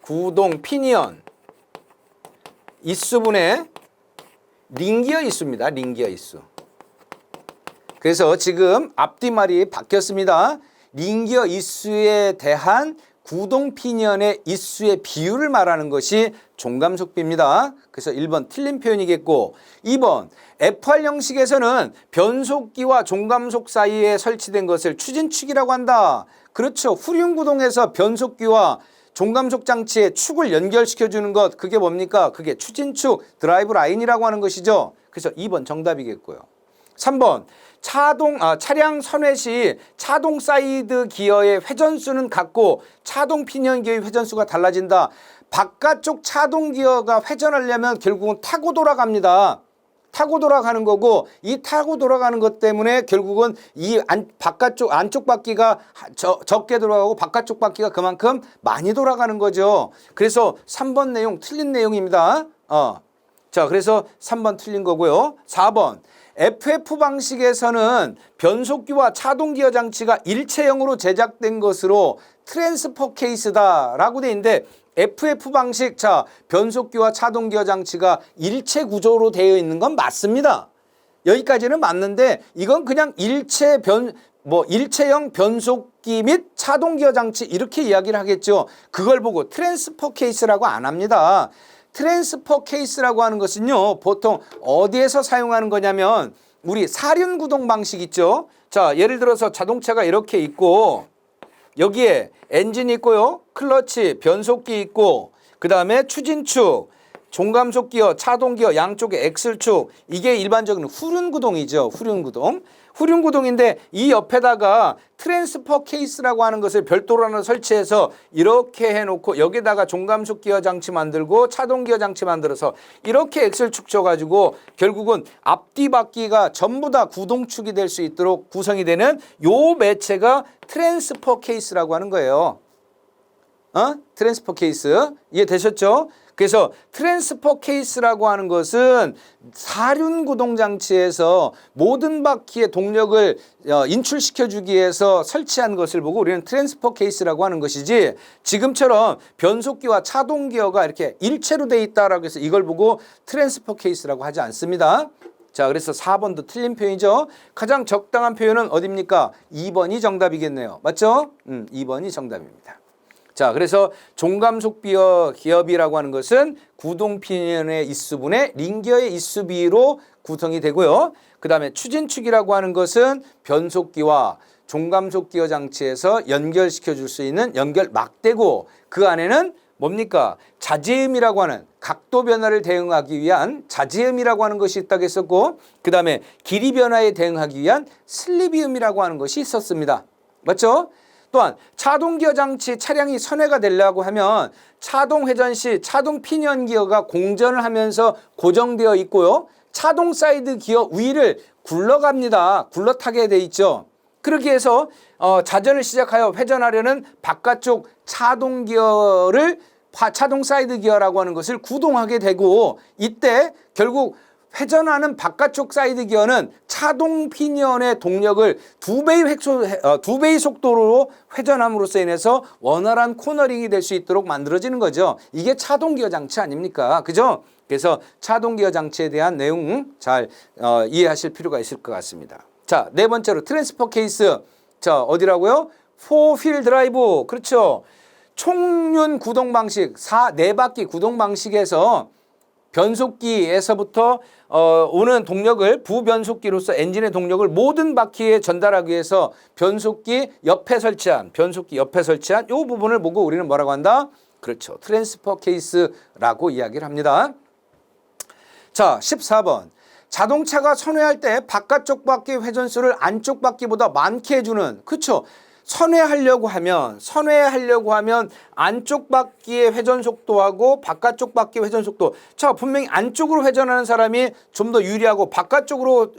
구동 피니언 이수분의 링기어 이수입니다. 링기어 이수. 그래서 지금 앞뒤말이 바뀌었습니다. 링기어 이수에 대한 구동 피니언의 이수의 비율을 말하는 것이 종감속비입니다. 그래서 1번 틀린 표현이겠고 2번 FR 형식에서는 변속기와 종감속 사이에 설치된 것을 추진축이라고 한다. 그렇죠. 후륜구동에서 변속기와 종감속 장치의 축을 연결시켜주는 것 그게 뭡니까? 그게 추진축 드라이브 라인이라고 하는 것이죠. 그래서 2번 정답이겠고요. 3번 차량 선회 시 차동 사이드 기어의 회전수는 같고 차동 피니언 기어의 회전수가 달라진다. 바깥쪽 차동 기어가 회전하려면 결국은 타고 돌아갑니다. 타고 돌아가는 거고 이 타고 돌아가는 것 때문에 결국은 이 안쪽 바퀴가 적게 돌아가고 바깥쪽 바퀴가 그만큼 많이 돌아가는 거죠. 그래서 3번 내용 틀린 내용입니다. 자, 그래서 3번 틀린 거고요. 4번 FF 방식에서는 변속기와 차동기어 장치가 일체형으로 제작된 것으로 트랜스퍼 케이스다라고 돼 있는데 FF 방식, 자, 변속기와 차동기어 장치가 일체 구조로 되어 있는 건 맞습니다. 여기까지는 맞는데 이건 그냥 일체형 변속기 및 차동기어 장치 이렇게 이야기를 하겠죠. 그걸 보고 트랜스퍼 케이스라고 안 합니다. 트랜스퍼 케이스라고 하는 것은요, 보통 어디에서 사용하는 거냐면 우리 사륜구동 방식 있죠. 자, 예를 들어서 자동차가 이렇게 있고 여기에 엔진이 있고요. 클러치, 변속기 있고 그 다음에 추진축, 종감속 기어, 차동 기어, 양쪽에 엑셀축 이게 일반적인 후륜구동이죠. 후륜구동인데 이 옆에다가 트랜스퍼 케이스라고 하는 것을 별도로 하나 설치해서 이렇게 해놓고 여기다가 종감속 기어 장치 만들고 차동 기어 장치 만들어서 이렇게 엑셀축 쳐가지고 결국은 앞뒤 바퀴가 전부 다 구동축이 될 수 있도록 구성이 되는 요 매체가 트랜스퍼 케이스라고 하는 거예요. 트랜스퍼 케이스 이해되셨죠? 그래서 트랜스퍼 케이스라고 하는 것은 사륜구동 장치에서 모든 바퀴의 동력을 인출시켜주기 위해서 설치한 것을 보고 우리는 트랜스퍼 케이스라고 하는 것이지 지금처럼 변속기와 차동기어가 이렇게 일체로 돼 있다라고 해서 이걸 보고 트랜스퍼 케이스라고 하지 않습니다. 자, 그래서 4번도 틀린 표현이죠. 가장 적당한 표현은 어디입니까? 2번이 정답이겠네요. 맞죠? 2번이 정답입니다. 자, 그래서 종감속 기업이라고 하는 것은 구동피년의 인수분해 링기어의 인수비로 구성이 되고요. 그 다음에 추진축이라고 하는 것은 변속기와 종감속 기어 장치에서 연결시켜 줄 수 있는 연결 막대고 그 안에는 뭡니까? 자재음이라고 하는 각도 변화를 대응하기 위한 자재음이라고 하는 것이 있다고 했었고 그 다음에 길이 변화에 대응하기 위한 슬리비음이라고 하는 것이 있었습니다. 맞죠? 또한 차동기어 장치 차량이 선회가 되려고 하면 차동 회전 시 차동 피니언 기어가 공전을 하면서 고정되어 있고요. 차동 사이드 기어 위를 굴러갑니다. 굴러타게 돼 있죠. 그렇게 해서 자전을 시작하여 회전하려는 바깥쪽 차동 기어를 차동 사이드 기어라고 하는 것을 구동하게 되고 이때 결국 회전하는 바깥쪽 사이드 기어는 차동 피니언의 동력을 두 배의 속도로 회전함으로써 인해서 원활한 코너링이 될 수 있도록 만들어지는 거죠. 이게 차동 기어 장치 아닙니까? 그죠? 그래서 차동 기어 장치에 대한 내용 잘 이해하실 필요가 있을 것 같습니다. 자, 네 번째로 트랜스퍼 케이스. 자, 어디라고요? 4휠 드라이브. 그렇죠. 총륜 구동 방식, 4바퀴 구동 방식에서 변속기에서부터 오는 동력을 부변속기로서 엔진의 동력을 모든 바퀴에 전달하기 위해서 변속기 옆에 설치한 이 부분을 보고 우리는 뭐라고 한다? 그렇죠. 트랜스퍼 케이스라고 이야기를 합니다. 자, 14번. 자동차가 선회할 때 바깥쪽 바퀴 회전수를 안쪽 바퀴보다 많게 해주는, 그렇죠. 선회하려고 하면 안쪽 바퀴의 회전 속도하고 바깥쪽 바퀴의 회전 속도. 자, 분명히 안쪽으로 회전하는 사람이 좀 더 유리하고 바깥쪽으로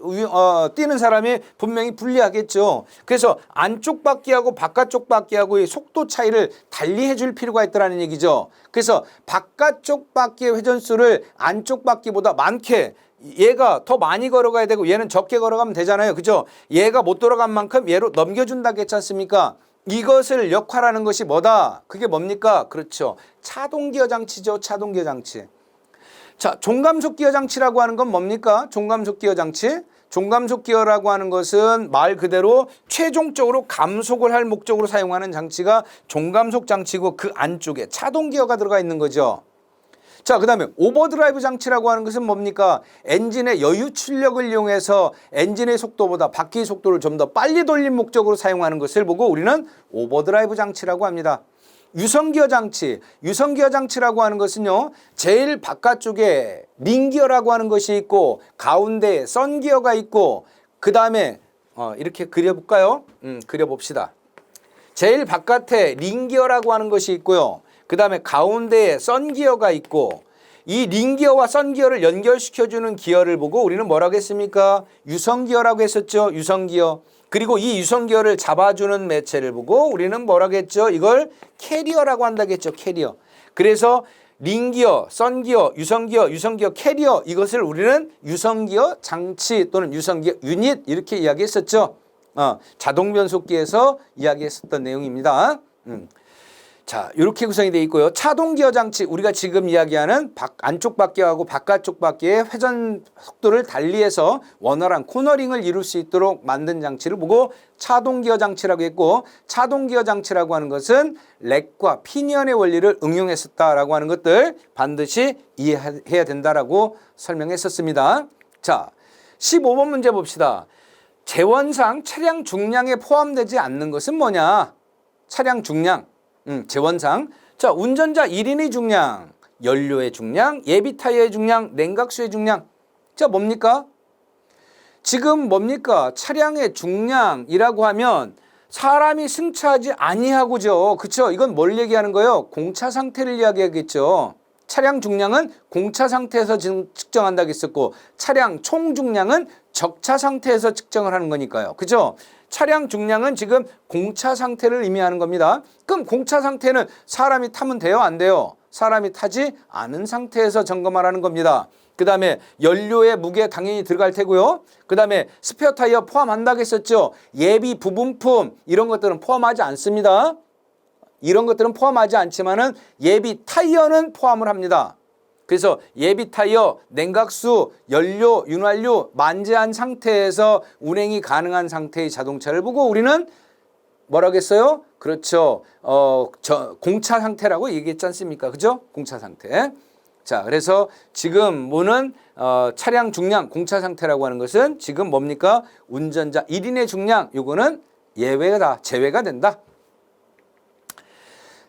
뛰는 사람이 분명히 불리하겠죠. 그래서 안쪽 바퀴하고 바깥쪽 바퀴하고의 속도 차이를 달리 해줄 필요가 있다는 얘기죠. 그래서 바깥쪽 바퀴의 회전수를 안쪽 바퀴보다 많게, 얘가 더 많이 걸어가야 되고 얘는 적게 걸어가면 되잖아요. 그죠? 얘가 못 돌아간 만큼 얘로 넘겨준다고 했지 않습니까? 이것을 역할하는 것이 뭐다? 그게 뭡니까? 그렇죠. 차동기어 장치죠. 차동기어 장치. 자, 종감속 기어 장치라고 하는 건 뭡니까? 종감속 기어 장치. 종감속 기어라고 하는 것은 말 그대로 최종적으로 감속을 할 목적으로 사용하는 장치가 종감속 장치고 그 안쪽에 차동기어가 들어가 있는 거죠. 자, 그 다음에 오버드라이브 장치라고 하는 것은 뭡니까? 엔진의 여유 출력을 이용해서 엔진의 속도보다 바퀴의 속도를 좀 더 빨리 돌린 목적으로 사용하는 것을 보고 우리는 오버드라이브 장치라고 합니다. 유성기어 장치라고 하는 것은요, 제일 바깥쪽에 링기어라고 하는 것이 있고 가운데에 썬기어가 있고 그 다음에 이렇게 그려볼까요? 그려봅시다. 제일 바깥에 링기어라고 하는 것이 있고요. 그 다음에 가운데에 썬기어가 있고 이 링기어와 썬기어를 연결시켜주는 기어를 보고 우리는 뭐라고 했습니까? 유성기어라고 했었죠. 유성기어. 그리고 이 유성기어를 잡아주는 매체를 보고 우리는 뭐라고 했죠? 이걸 캐리어라고 한다고 했죠. 캐리어. 그래서 링기어, 썬기어, 유성기어, 캐리어, 이것을 우리는 유성기어 장치 또는 유성기어 유닛 이렇게 이야기했었죠. 자동 변속기에서 이야기했었던 내용입니다. 자, 이렇게 구성이 되어 있고요. 차동기어 장치, 우리가 지금 이야기하는 안쪽 바퀴하고 바깥쪽 바퀴의 회전 속도를 달리해서 원활한 코너링을 이룰 수 있도록 만든 장치를 보고 차동기어 장치라고 했고, 차동기어 장치라고 하는 것은 렉과 피니언의 원리를 응용했었다라고 하는 것들 반드시 이해해야 된다라고 설명했었습니다. 자, 15번 문제 봅시다. 재원상 차량 중량에 포함되지 않는 것은 뭐냐? 차량 중량. 재원상. 자, 운전자 1인의 중량, 연료의 중량, 예비 타이어의 중량, 냉각수의 중량. 자, 뭡니까? 지금 뭡니까? 차량의 중량이라고 하면 사람이 승차하지 아니하고죠. 그쵸? 이건 뭘 얘기하는 거예요? 공차 상태를 이야기하겠죠. 차량 중량은 공차 상태에서 측정한다고 했었고 차량 총 중량은 적차 상태에서 측정을 하는 거니까요. 그죠? 차량 중량은 지금 공차 상태를 의미하는 겁니다. 그럼 공차 상태는 사람이 타면 돼요? 안 돼요? 사람이 타지 않은 상태에서 점검하라는 겁니다. 그 다음에 연료의 무게 당연히 들어갈 테고요. 그 다음에 스페어 타이어 포함한다고 했었죠. 예비 부분품 이런 것들은 포함하지 않습니다. 이런 것들은 포함하지 않지만은 예비 타이어는 포함을 합니다. 그래서 예비 타이어, 냉각수, 연료, 윤활유 만재한 상태에서 운행이 가능한 상태의 자동차를 보고 우리는 뭐라겠어요? 그렇죠. 공차 상태라고 얘기했지 않습니까? 그죠? 공차 상태. 자, 그래서 지금 뭐는 차량 중량 공차 상태라고 하는 것은 지금 뭡니까? 운전자 1인의 중량 요거는 예외다. 제외가 된다.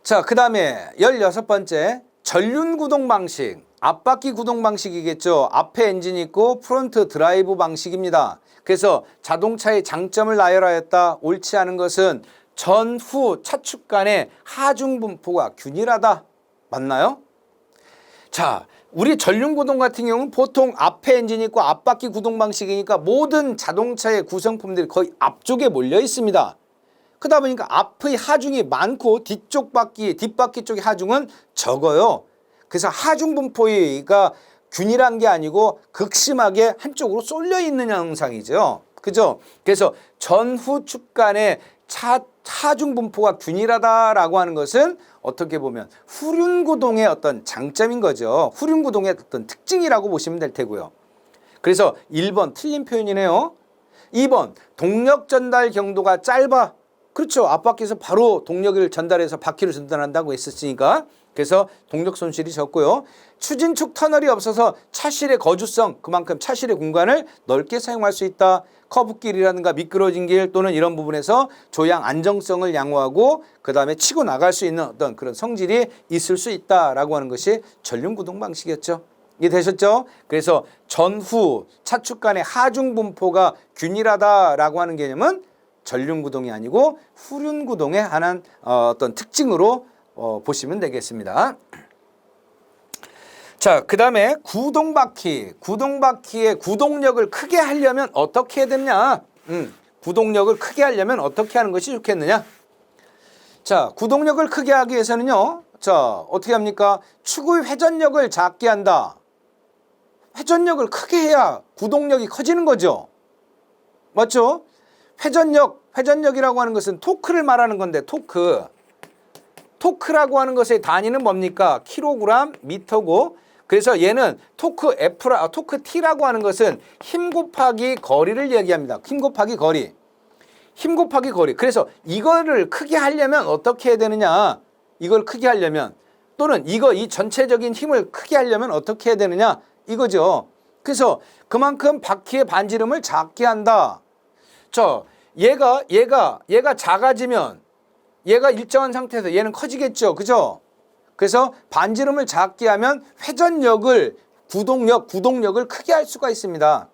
자, 그 다음에 16번째 전륜 구동 방식. 앞바퀴 구동 방식이겠죠. 앞에 엔진이 있고 프론트 드라이브 방식입니다. 그래서 자동차의 장점을 나열하였다. 옳지 않은 것은 전후 차축 간의 하중 분포가 균일하다. 맞나요? 자, 우리 전륜 구동 같은 경우는 보통 앞에 엔진이 있고 앞바퀴 구동 방식이니까 모든 자동차의 구성품들이 거의 앞쪽에 몰려 있습니다. 그러다 보니까 앞의 하중이 많고 뒷쪽 바퀴, 뒷바퀴 쪽의 하중은 적어요. 그래서 하중 분포가 균일한 게 아니고 극심하게 한쪽으로 쏠려 있는 형상이죠. 그죠? 그래서 전후 축 간의 하중 분포가 균일하다라고 하는 것은 어떻게 보면 후륜 구동의 어떤 장점인 거죠. 후륜 구동의 어떤 특징이라고 보시면 될 테고요. 그래서 1번 틀린 표현이네요. 2번 동력 전달 경도가 짧아. 그렇죠. 앞바퀴에서 바로 동력을 전달해서 바퀴를 전달한다고 했었으니까 그래서 동력 손실이 적고요. 추진축 터널이 없어서 차실의 거주성, 그만큼 차실의 공간을 넓게 사용할 수 있다. 커브길이라든가 미끄러진 길 또는 이런 부분에서 조향 안정성을 양호하고 그 다음에 치고 나갈 수 있는 어떤 그런 성질이 있을 수 있다라고 하는 것이 전륜 구동 방식이었죠. 이해되셨죠? 그래서 전후 차축 간의 하중 분포가 균일하다라고 하는 개념은 전륜 구동이 아니고 후륜 구동의 하나의 어떤 특징으로 보시면 되겠습니다. 자, 그 다음에 구동바퀴. 구동바퀴의 구동력을 크게 하려면 어떻게 해야 되느냐? 구동력을 크게 하려면 어떻게 하는 것이 좋겠느냐? 자, 구동력을 크게 하기 위해서는요. 자, 어떻게 합니까? 축의 회전력을 작게 한다. 회전력을 크게 해야 구동력이 커지는 거죠. 맞죠? 회전력이라고 하는 것은 토크를 말하는 건데 토크라고 하는 것의 단위는 뭡니까? 킬로그램, 미터고 그래서 얘는 토크 T라고 하는 것은 힘 곱하기 거리를 얘기합니다. 힘 곱하기 거리. 그래서 이거를 크게 하려면 어떻게 해야 되느냐? 이걸 크게 하려면 또는 이 전체적인 힘을 크게 하려면 어떻게 해야 되느냐? 이거죠. 그래서 그만큼 바퀴의 반지름을 작게 한다. 얘가 작아지면 얘가 일정한 상태에서 얘는 커지겠죠. 그죠? 그래서 반지름을 작게 하면 회전력을 구동력을 크게 할 수가 있습니다.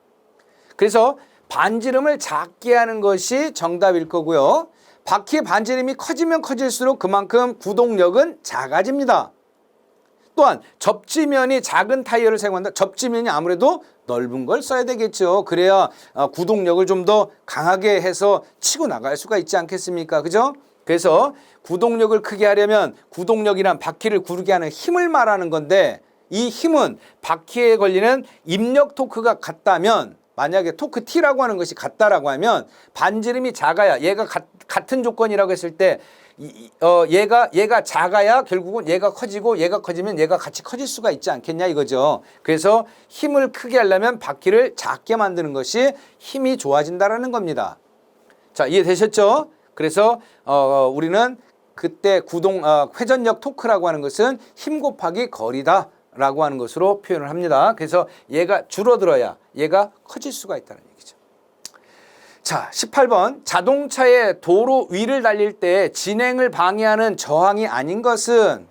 그래서 반지름을 작게 하는 것이 정답일 거고요. 바퀴의 반지름이 커지면 커질수록 그만큼 구동력은 작아집니다. 또한 접지면이 작은 타이어를 사용한다. 접지면이 아무래도 넓은 걸 써야 되겠죠. 그래야 구동력을 좀 더 강하게 해서 치고 나갈 수가 있지 않겠습니까? 그죠? 그래서 구동력을 크게 하려면 구동력이란 바퀴를 구르게 하는 힘을 말하는 건데 이 힘은 바퀴에 걸리는 입력 토크가 같다면 만약에 토크 T라고 하는 것이 같다라고 하면 반지름이 작아야 얘가 같은 조건이라고 했을 때 얘가 작아야 결국은 얘가 커지고 얘가 커지면 얘가 같이 커질 수가 있지 않겠냐 이거죠. 그래서 힘을 크게 하려면 바퀴를 작게 만드는 것이 힘이 좋아진다라는 겁니다. 자, 이해되셨죠? 그래서 우리는 그때 회전력 토크라고 하는 것은 힘 곱하기 거리다 라고 하는 것으로 표현을 합니다. 그래서 얘가 줄어들어야 얘가 커질 수가 있다는 얘기죠. 자, 18번 자동차의 도로 위를 달릴 때 진행을 방해하는 저항이 아닌 것은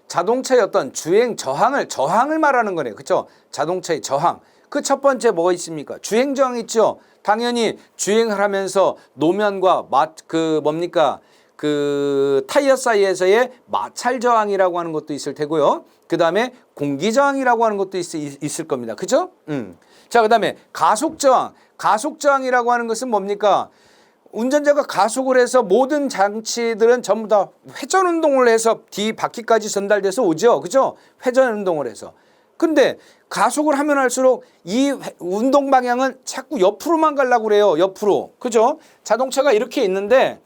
자동차의 어떤 주행 저항을 말하는 거네요. 그렇죠? 자동차의 저항. 그 첫 번째 뭐가 있습니까? 주행 저항 있죠. 당연히 주행을 하면서 노면과 타이어 사이에서의 마찰 저항이라고 하는 것도 있을 테고요. 그 다음에 공기 저항이라고 하는 것도 있을 겁니다. 그죠? 자, 그 다음에 가속 저항. 가속 저항이라고 하는 것은 뭡니까? 운전자가 가속을 해서 모든 장치들은 전부 다 회전 운동을 해서 뒤 바퀴까지 전달돼서 오죠. 그죠? 회전 운동을 해서. 근데 가속을 하면 할수록 이 운동 방향은 자꾸 옆으로만 가려고 그래요. 옆으로. 그죠? 자동차가 이렇게 있는데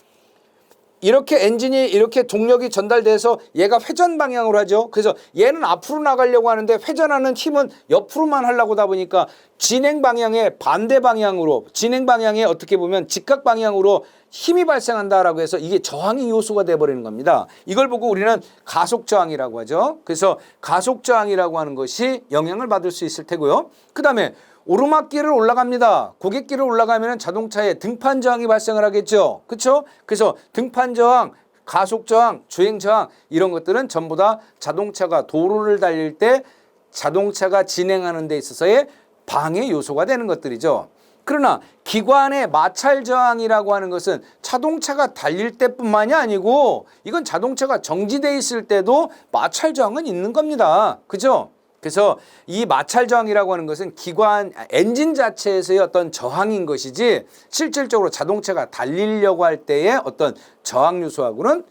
이렇게 엔진이 이렇게 동력이 전달돼서 얘가 회전 방향으로 하죠. 그래서 얘는 앞으로 나가려고 하는데 회전하는 힘은 옆으로만 하려고 하다 보니까 진행 방향의 반대 방향으로, 진행 방향에 어떻게 보면 직각 방향으로 힘이 발생한다라고 해서 이게 저항의 요소가 돼버리는 겁니다. 이걸 보고 우리는 가속 저항이라고 하죠. 그래서 가속 저항이라고 하는 것이 영향을 받을 수 있을 테고요. 그 다음에 오르막길을 올라갑니다. 고갯길을 올라가면 자동차에 등판 저항이 발생을 하겠죠. 그렇죠? 그래서 등판 저항, 가속 저항, 주행 저항 이런 것들은 전부 다 자동차가 도로를 달릴 때 자동차가 진행하는 데 있어서의 방해 요소가 되는 것들이죠. 그러나 기관의 마찰 저항이라고 하는 것은 자동차가 달릴 때뿐만이 아니고 이건 자동차가 정지돼 있을 때도 마찰 저항은 있는 겁니다. 그죠? 그래서 이 마찰 저항이라고 하는 것은 기관 엔진 자체에서의 어떤 저항인 것이지 실질적으로 자동차가 달리려고 할 때의 어떤 저항 요소하고는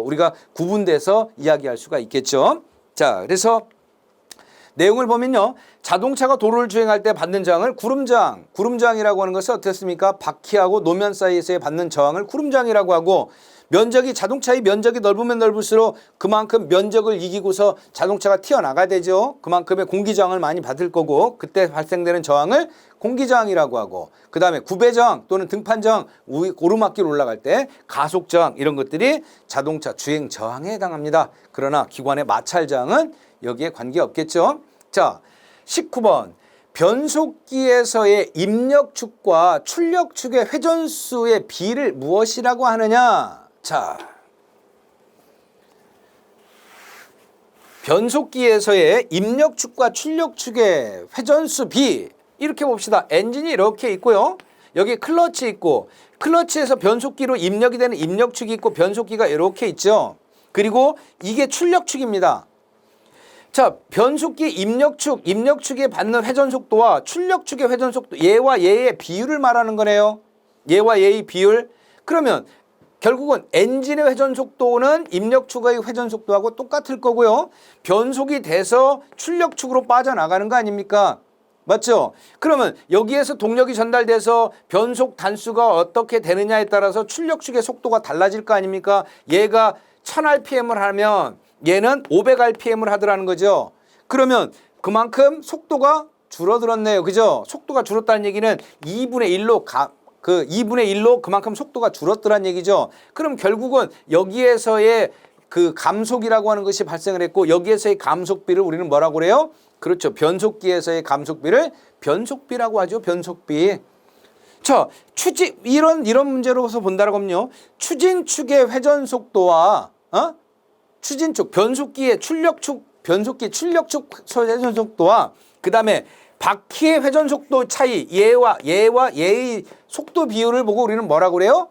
우리가 구분돼서 이야기할 수가 있겠죠. 자, 그래서 내용을 보면요. 자동차가 도로를 주행할 때 받는 저항을 구름저항, 구름저항이라고 하는 것은 어떻습니까? 바퀴하고 노면 사이에서의 받는 저항을 구름저항이라고 하고 자동차의 면적이 넓으면 넓을수록 그만큼 면적을 이기고서 자동차가 튀어나가야 되죠. 그만큼의 공기저항을 많이 받을 거고 그때 발생되는 저항을 공기저항이라고 하고 그 다음에 구배저항 또는 등판저항, 오르막길 올라갈 때 가속저항 이런 것들이 자동차 주행 저항에 해당합니다. 그러나 기관의 마찰저항은 여기에 관계없겠죠. 자, 19번. 변속기에서의 입력축과 출력축의 회전수의 비를 무엇이라고 하느냐? 자, 변속기에서의 입력축과 출력축의 회전수 비 이렇게 봅시다. 엔진이 이렇게 있고요. 여기 클러치 있고 클러치에서 변속기로 입력이 되는 입력축이 있고 변속기가 이렇게 있죠. 그리고 이게 출력축입니다. 자, 변속기 입력축에 받는 회전속도와 출력축의 회전속도 얘와 얘의 비율을 말하는 거네요. 얘와 얘의 비율. 그러면 결국은 엔진의 회전속도는 입력축의 회전속도하고 똑같을 거고요. 변속이 돼서 출력축으로 빠져나가는 거 아닙니까? 맞죠? 그러면 여기에서 동력이 전달돼서 변속 단수가 어떻게 되느냐에 따라서 출력축의 속도가 달라질 거 아닙니까? 얘가 1000rpm을 하면 얘는 500rpm을 하더라는 거죠. 그러면 그만큼 속도가 줄어들었네요. 그죠? 속도가 줄었다는 얘기는 2분의 1로 그만큼 속도가 줄었더란 얘기죠. 그럼 결국은 여기에서의 그 감속이라고 하는 것이 발생을 했고 여기에서의 감속비를 우리는 뭐라고 그래요? 그렇죠. 변속기에서의 감속비를 변속비라고 하죠. 변속비. 자, 이런 문제로서 본다라고 하면요. 추진축의 회전속도와 추진축, 변속기의 변속기 출력축 회전속도와 그 다음에 바퀴의 회전속도 차이 얘와 얘의 속도 비율을 보고 우리는 뭐라고 그래요?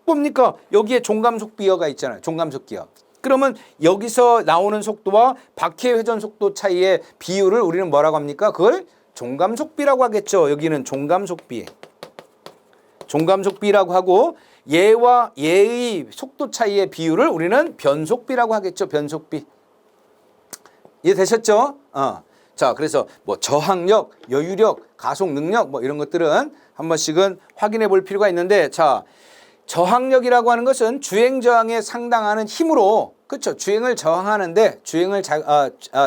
뭡니까? 여기에 종감속비어가 있잖아요. 종감속기어. 그러면 여기서 나오는 속도와 바퀴의 회전속도 차이의 비율을 우리는 뭐라고 합니까? 그걸 종감속비라고 하겠죠. 여기는 종감속비. 종감속비라고 하고 얘와 얘의 속도 차이의 비율을 우리는 변속비라고 하겠죠. 변속비. 이해되셨죠? 자, 그래서 뭐 저항력, 여유력, 가속 능력 뭐 이런 것들은 한 번씩은 확인해 볼 필요가 있는데 자, 저항력이라고 하는 것은 주행 저항에 상당하는 힘으로 그렇죠. 주행을 저항하는데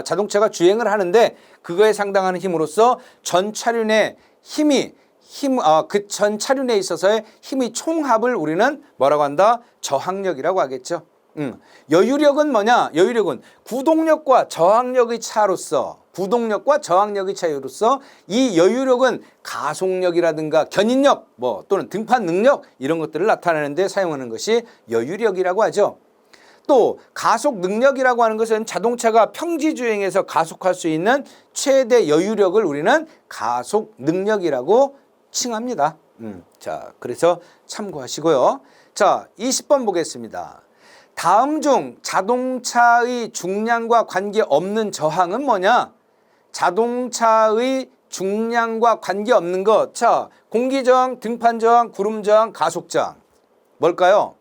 자동차가 주행을 하는데 그거에 상당하는 힘으로써 전 차륜의 그 전 차륜에 있어서의 힘의 총합을 우리는 뭐라고 한다? 저항력이라고 하겠죠. 여유력은 뭐냐? 여유력은 구동력과 저항력의 차로서 이 여유력은 가속력이라든가 견인력 또는 등판 능력 이런 것들을 나타내는 데 사용하는 것이 여유력이라고 하죠. 또 가속 능력이라고 하는 것은 자동차가 평지 주행에서 가속할 수 있는 최대 여유력을 우리는 가속 능력이라고 칭합니다. 자, 그래서 참고하시고요. 자, 20번 보겠습니다. 다음 중 자동차의 중량과 관계없는 저항은 뭐냐? 자동차의 중량과 관계없는 것. 자, 공기저항, 등판저항, 구름저항, 가속저항. 뭘까요?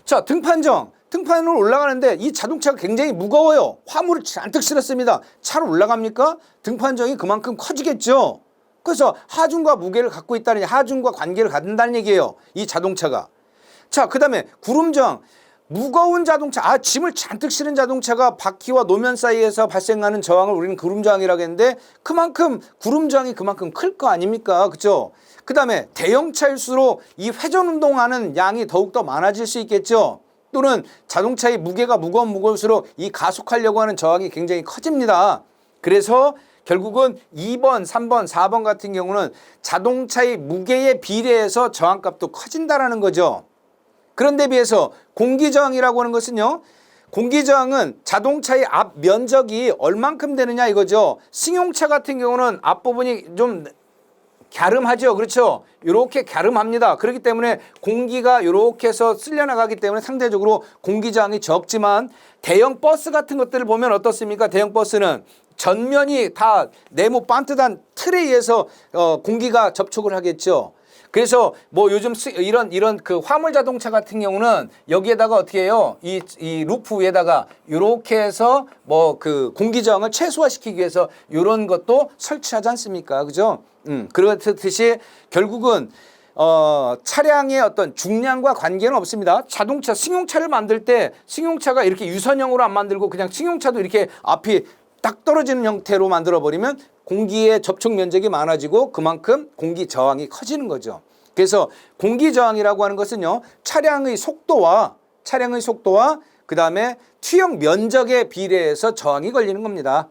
자, 등판저항. 등판으로 올라가는데 이 자동차가 굉장히 무거워요. 화물을 잔뜩 실었습니다. 차로 올라갑니까? 등판저항이 그만큼 커지겠죠. 그래서 하중과 무게를 갖고 있다는 하중과 관계를 갖는다는 얘기예요. 이 자동차가. 자, 그다음에 구름 저항. 무거운 자동차, 짐을 잔뜩 실은 자동차가 바퀴와 노면 사이에서 발생하는 저항을 우리는 구름 저항이라고 했는데 그만큼 구름 저항이 그만큼 클 거 아닙니까? 그죠? 그다음에 대형차일수록 이 회전 운동하는 양이 더욱더 많아질 수 있겠죠. 또는 자동차의 무게가 무거울수록 이 가속하려고 하는 저항이 굉장히 커집니다. 그래서 결국은 2번, 3번, 4번 같은 경우는 자동차의 무게에 비례해서 저항값도 커진다라는 거죠. 그런데 비해서 공기저항이라고 하는 것은요. 공기저항은 자동차의 앞 면적이 얼만큼 되느냐 이거죠. 승용차 같은 경우는 앞부분이 좀 갸름하죠. 그렇죠. 이렇게 갸름합니다. 그렇기 때문에 공기가 이렇게 해서 쓸려나가기 때문에 상대적으로 공기저항이 적지만 대형 버스 같은 것들을 보면 어떻습니까? 대형 버스는 전면이 다 네모 반듯한 틀에 의해서 공기가 접촉을 하겠죠. 그래서 뭐 요즘 이런 그 화물 자동차 같은 경우는 여기에다가 어떻게 해요? 이 루프 위에다가 이렇게 해서 뭐 그 공기 저항을 최소화시키기 위해서 이런 것도 설치하지 않습니까? 그죠? 그렇듯이 결국은 차량의 어떤 중량과 관계는 없습니다. 자동차, 승용차를 만들 때 승용차가 이렇게 유선형으로 안 만들고 그냥 승용차도 이렇게 앞이 딱 떨어지는 형태로 만들어 버리면 공기의 접촉 면적이 많아지고 그만큼 공기 저항이 커지는 거죠. 그래서 공기 저항이라고 하는 것은요. 차량의 속도와 그다음에 투영 면적에 비례해서 저항이 걸리는 겁니다.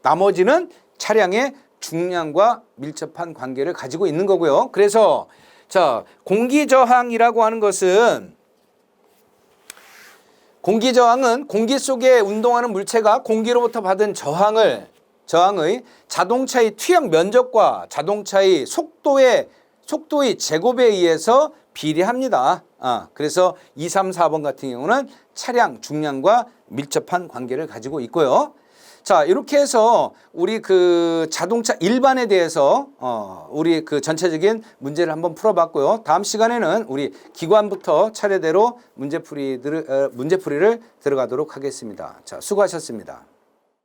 나머지는 차량의 중량과 밀접한 관계를 가지고 있는 거고요. 그래서 자, 공기 저항이라고 하는 것은 공기 저항은 공기 속에 운동하는 물체가 공기로부터 받은 저항의 자동차의 투영 면적과 자동차의 속도의 제곱에 의해서 비례합니다. 그래서 2, 3, 4번 같은 경우는 차량 중량과 밀접한 관계를 가지고 있고요. 자, 이렇게 해서 우리 그 자동차 일반에 대해서 우리 그 전체적인 문제를 한번 풀어봤고요. 다음 시간에는 우리 기관부터 차례대로 문제풀이를 들어가도록 하겠습니다. 자, 수고하셨습니다.